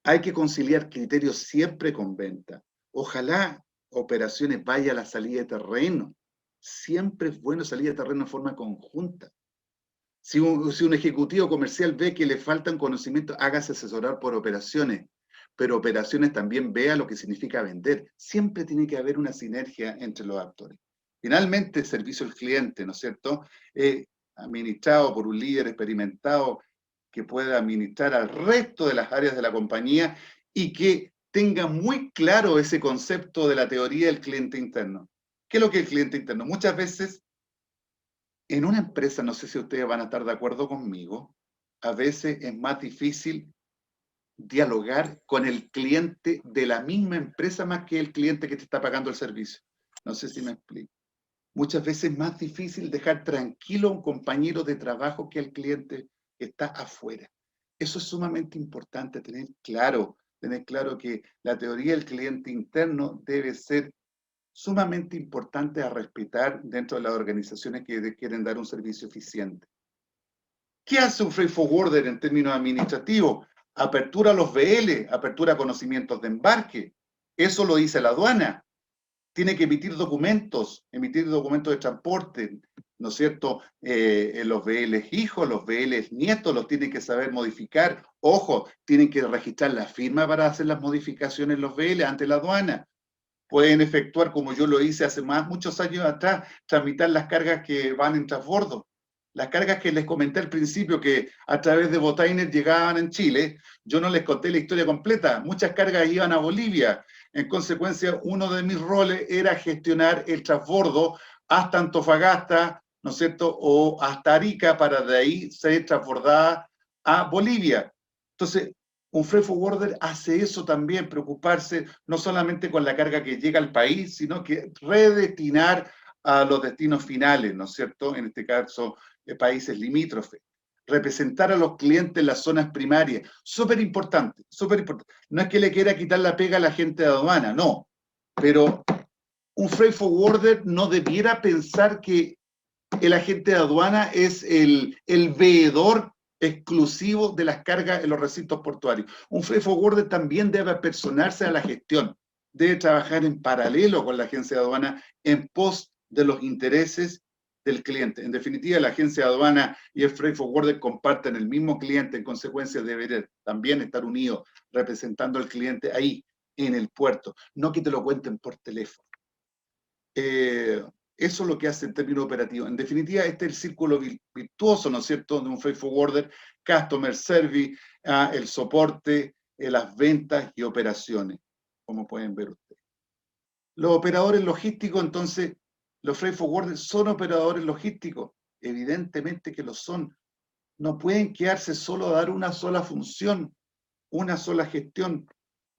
Hay que conciliar criterios siempre con venta. Ojalá operaciones vaya a la salida de terreno. Siempre es bueno salir de terreno en forma conjunta. Si un ejecutivo comercial ve que le faltan conocimientos, hágase asesorar por operaciones, pero operaciones también vea lo que significa vender. Siempre tiene que haber una sinergia entre los actores. Finalmente, servicio al cliente, ¿no es cierto?, administrado por un líder experimentado que pueda administrar al resto de las áreas de la compañía y que tenga muy claro ese concepto de la teoría del cliente interno. ¿Qué es lo que es el cliente interno? Muchas veces en una empresa, no sé si ustedes van a estar de acuerdo conmigo, a veces es más difícil dialogar con el cliente de la misma empresa más que el cliente que te está pagando el servicio. No sé si me explico. Muchas veces es más difícil dejar tranquilo a un compañero de trabajo que al cliente que está afuera. Eso es sumamente importante, tener claro que la teoría del cliente interno debe ser sumamente importante a respetar dentro de las organizaciones que quieren dar un servicio eficiente. ¿Qué hace un freight forwarder en términos administrativos? Apertura a los BL, apertura a conocimientos de embarque. Eso lo dice la aduana. Tiene que emitir documentos de transporte, ¿no es cierto? Los BL hijos, los BL nietos los tienen que saber modificar. Ojo, tienen que registrar la firma para hacer las modificaciones en los BL ante la aduana. Pueden efectuar, como yo lo hice hace muchos años atrás, tramitar las cargas que van en transbordo. Las cargas que les comenté al principio, que a través de Botainer llegaban en Chile, yo no les conté la historia completa. Muchas cargas iban a Bolivia. En consecuencia, uno de mis roles era gestionar el transbordo hasta Antofagasta, ¿no es cierto?, o hasta Arica para de ahí ser transbordada a Bolivia. Entonces, un freight forwarder hace eso también, preocuparse no solamente con la carga que llega al país, sino que redestinar a los destinos finales, ¿no es cierto?, en este caso, países limítrofes. Representar a los clientes en las zonas primarias, súper importante, súper importante. No es que le quiera quitar la pega a la gente de aduana, no, pero un freight forwarder no debiera pensar que el agente de aduana es el veedor exclusivo de las cargas en los recintos portuarios. Un freight forwarder también debe apersonarse a la gestión, debe trabajar en paralelo con la agencia de aduana en pos de los intereses del cliente. En definitiva, la agencia de aduana y el freight forwarder comparten el mismo cliente, en consecuencia deberían también estar unidos, representando al cliente ahí, en el puerto, no que te lo cuenten por teléfono. Eso es lo que hace en términos operativos. En definitiva, este es el círculo virtuoso, ¿no es cierto?, de un freight forwarder: customer service, el soporte, las ventas y operaciones, como pueden ver ustedes. Los operadores logísticos, entonces, los freight forwarders son operadores logísticos, evidentemente que lo son. No pueden quedarse solo a dar una sola función, una sola gestión.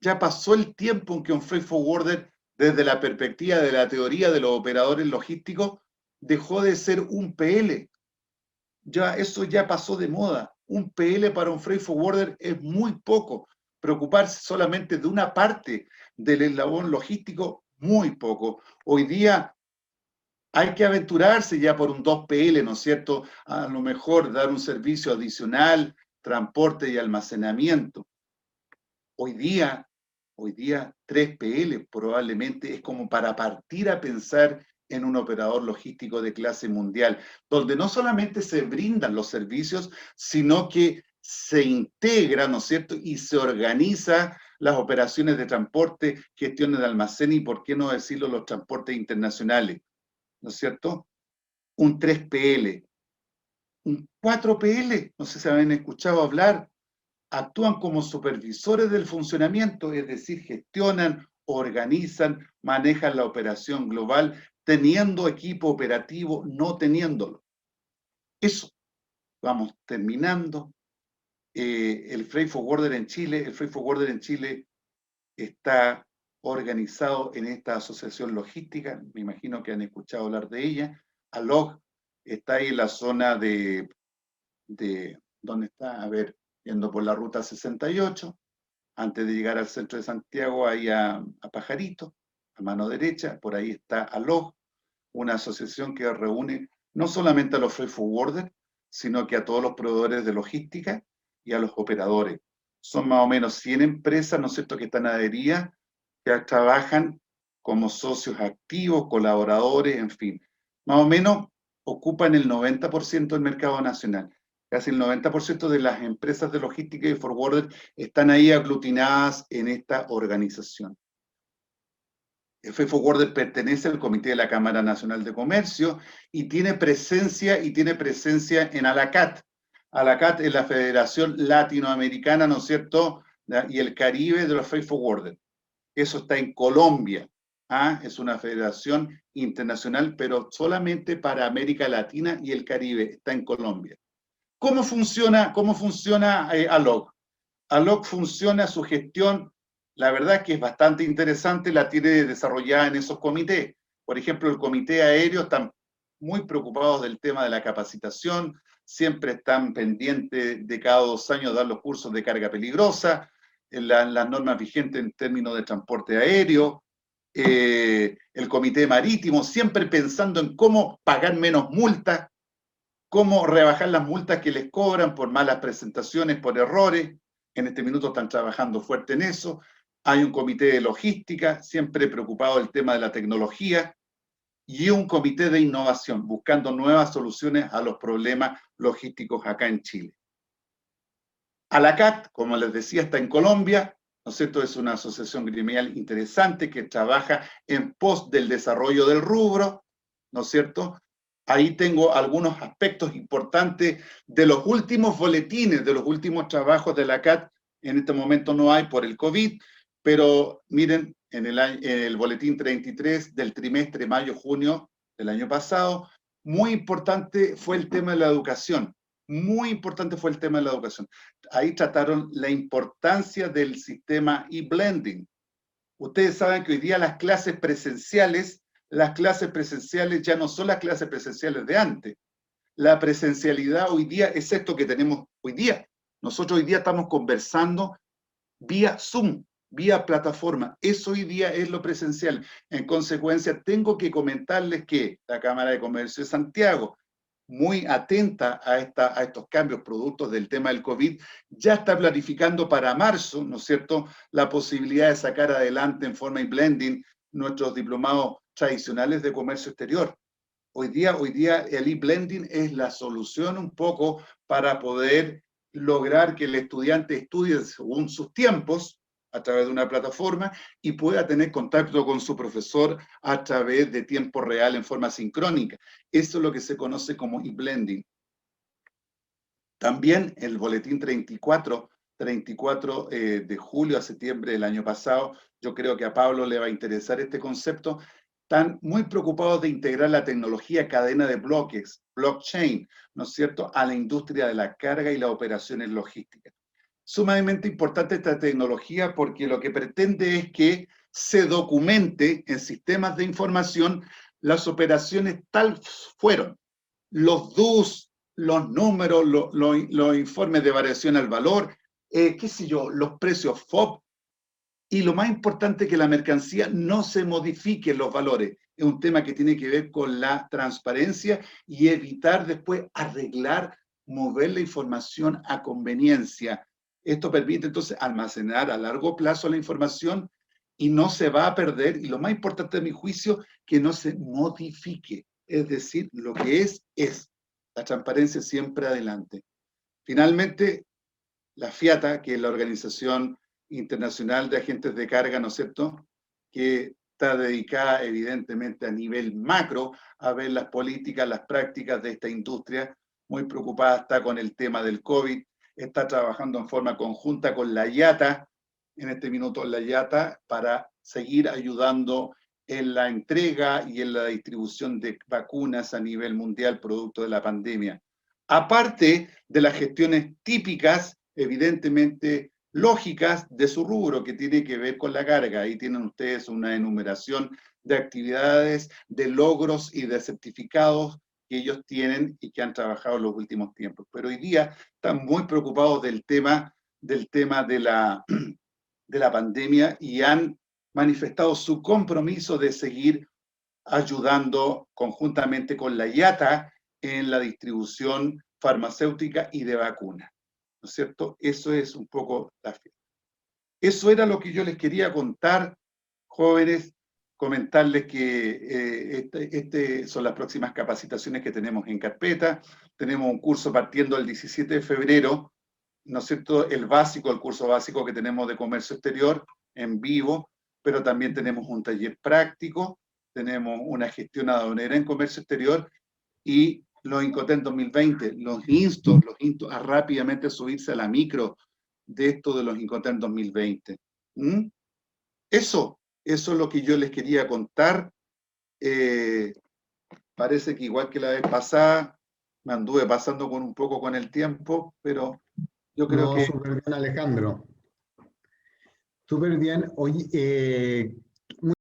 Ya pasó el tiempo en que un freight forwarder, desde la perspectiva de la teoría de los operadores logísticos, dejó de ser un PL. Ya eso ya pasó de moda. Un PL para un freight forwarder es muy poco. Preocuparse solamente de una parte del eslabón logístico, muy poco. Hoy día hay que aventurarse ya por un 2PL, ¿no es cierto? A lo mejor dar un servicio adicional, transporte y almacenamiento. Hoy día 3PL probablemente es como para partir a pensar en un operador logístico de clase mundial, donde no solamente se brindan los servicios, sino que se integra, ¿no es cierto?, y se organiza las operaciones de transporte, gestiones de almacén y, por qué no decirlo, los transportes internacionales, ¿no es cierto? Un 3PL, un 4PL, no sé si habían escuchado hablar, actúan como supervisores del funcionamiento, es decir, gestionan, organizan, manejan la operación global, teniendo equipo operativo, no teniéndolo. Eso, vamos terminando. El freight forwarder en Chile está organizado en esta asociación logística, me imagino que han escuchado hablar de ella. ALOG está ahí en la zona de ¿dónde está? A ver, yendo por la ruta 68, antes de llegar al centro de Santiago, ahí a Pajarito, a mano derecha, por ahí está ALOG, una asociación que reúne no solamente a los freight forwarders, sino que a todos los proveedores de logística y a los operadores. Son más o menos 100 empresas, ¿no es cierto?, que están adheridas, que trabajan como socios activos, colaboradores, en fin. Más o menos ocupan el 90% del mercado nacional. Casi el 90% de las empresas de logística y forwarder están ahí aglutinadas en esta organización. El freight forwarder pertenece al Comité de la Cámara Nacional de Comercio y tiene presencia en ALACAT. ALACAT es la Federación Latinoamericana, ¿no es cierto?, y el Caribe de los freight forwarders. Eso está en Colombia. Es una federación internacional, pero solamente para América Latina y el Caribe. Está en Colombia. ¿Cómo funciona ALOG? ALOG funciona, su gestión, la verdad que es bastante interesante, la tiene desarrollada en esos comités. Por ejemplo, el comité aéreo están muy preocupados del tema de la capacitación, siempre están pendientes de cada 2 años dar los cursos de carga peligrosa, las normas vigentes en términos de transporte aéreo, el comité marítimo, siempre pensando en cómo pagar menos multas, cómo rebajar las multas que les cobran por malas presentaciones, por errores. En este minuto están trabajando fuerte en eso. Hay un comité de logística, siempre preocupado del tema de la tecnología, y un comité de innovación, buscando nuevas soluciones a los problemas logísticos acá en Chile. ALACAT, como les decía, está en Colombia, ¿no es cierto? Es una asociación gremial interesante que trabaja en pos del desarrollo del rubro, ¿no es cierto? Ahí tengo algunos aspectos importantes de los últimos boletines, de los últimos trabajos de la CAT. En este momento no hay por el COVID, pero miren, en el boletín 33 del trimestre mayo-junio del año pasado, muy importante fue el tema de la educación. Muy importante fue el tema de la educación. Ahí trataron la importancia del sistema e-blending. Ustedes saben que hoy día las clases presenciales ya no son las clases presenciales de antes. La presencialidad hoy día es esto que tenemos hoy día. Nosotros hoy día estamos conversando vía Zoom, vía plataforma. Eso hoy día es lo presencial. En consecuencia, tengo que comentarles que la Cámara de Comercio de Santiago, muy atenta a estos cambios productos del tema del COVID, ya está planificando para marzo, ¿no es cierto?, la posibilidad de sacar adelante en forma e-blending nuestros diplomados tradicionales de comercio exterior. Hoy día el e-blending es la solución un poco para poder lograr que el estudiante estudie según sus tiempos a través de una plataforma y pueda tener contacto con su profesor a través de tiempo real en forma sincrónica. Eso es lo que se conoce como e-blending. También el boletín 34 de julio a septiembre del año pasado, yo creo que a Pablo le va a interesar este concepto. Están muy preocupados de integrar la tecnología cadena de bloques, blockchain, ¿no es cierto?, a la industria de la carga y las operaciones logísticas. Sumamente importante esta tecnología porque lo que pretende es que se documente en sistemas de información las operaciones tal fueron, los DUS, los números, los informes de variación al valor, qué sé yo, los precios FOB, y lo más importante, que la mercancía no se modifique los valores. Es un tema que tiene que ver con la transparencia y evitar después arreglar, mover la información a conveniencia. Esto permite entonces almacenar a largo plazo la información y no se va a perder, y lo más importante de mi juicio, que no se modifique. Es decir, lo que es. La transparencia siempre adelante. Finalmente, la FIATA, que es la Organización Internacional de Agentes de Carga, ¿no es cierto?, que está dedicada evidentemente a nivel macro a ver las políticas, las prácticas de esta industria, muy preocupada está con el tema del COVID, está trabajando en forma conjunta con la IATA, en este minuto la IATA, para seguir ayudando en la entrega y en la distribución de vacunas a nivel mundial producto de la pandemia. Aparte de las gestiones típicas, evidentemente lógicas, de su rubro, que tiene que ver con la carga. Ahí tienen ustedes una enumeración de actividades, de logros y de certificados que ellos tienen y que han trabajado en los últimos tiempos. Pero hoy día están muy preocupados del tema de la pandemia y han manifestado su compromiso de seguir ayudando conjuntamente con la IATA en la distribución farmacéutica y de vacunas, ¿no es cierto? Eso es un poco la fiesta. Eso era lo que yo les quería contar, jóvenes, comentarles que son las próximas capacitaciones que tenemos en carpeta. Tenemos un curso partiendo el 17 de febrero, ¿no es cierto?, el curso básico que tenemos de comercio exterior en vivo, pero también tenemos un taller práctico, tenemos una gestión aduanera en comercio exterior y los Incoterm 2020, los insto a rápidamente subirse a la micro de esto de los Incoterm 2020. Eso es lo que yo les quería contar. Parece que igual que la vez pasada, me anduve pasando un poco con el tiempo, pero yo creo que... Súper bien, Alejandro. Súper bien. Oye,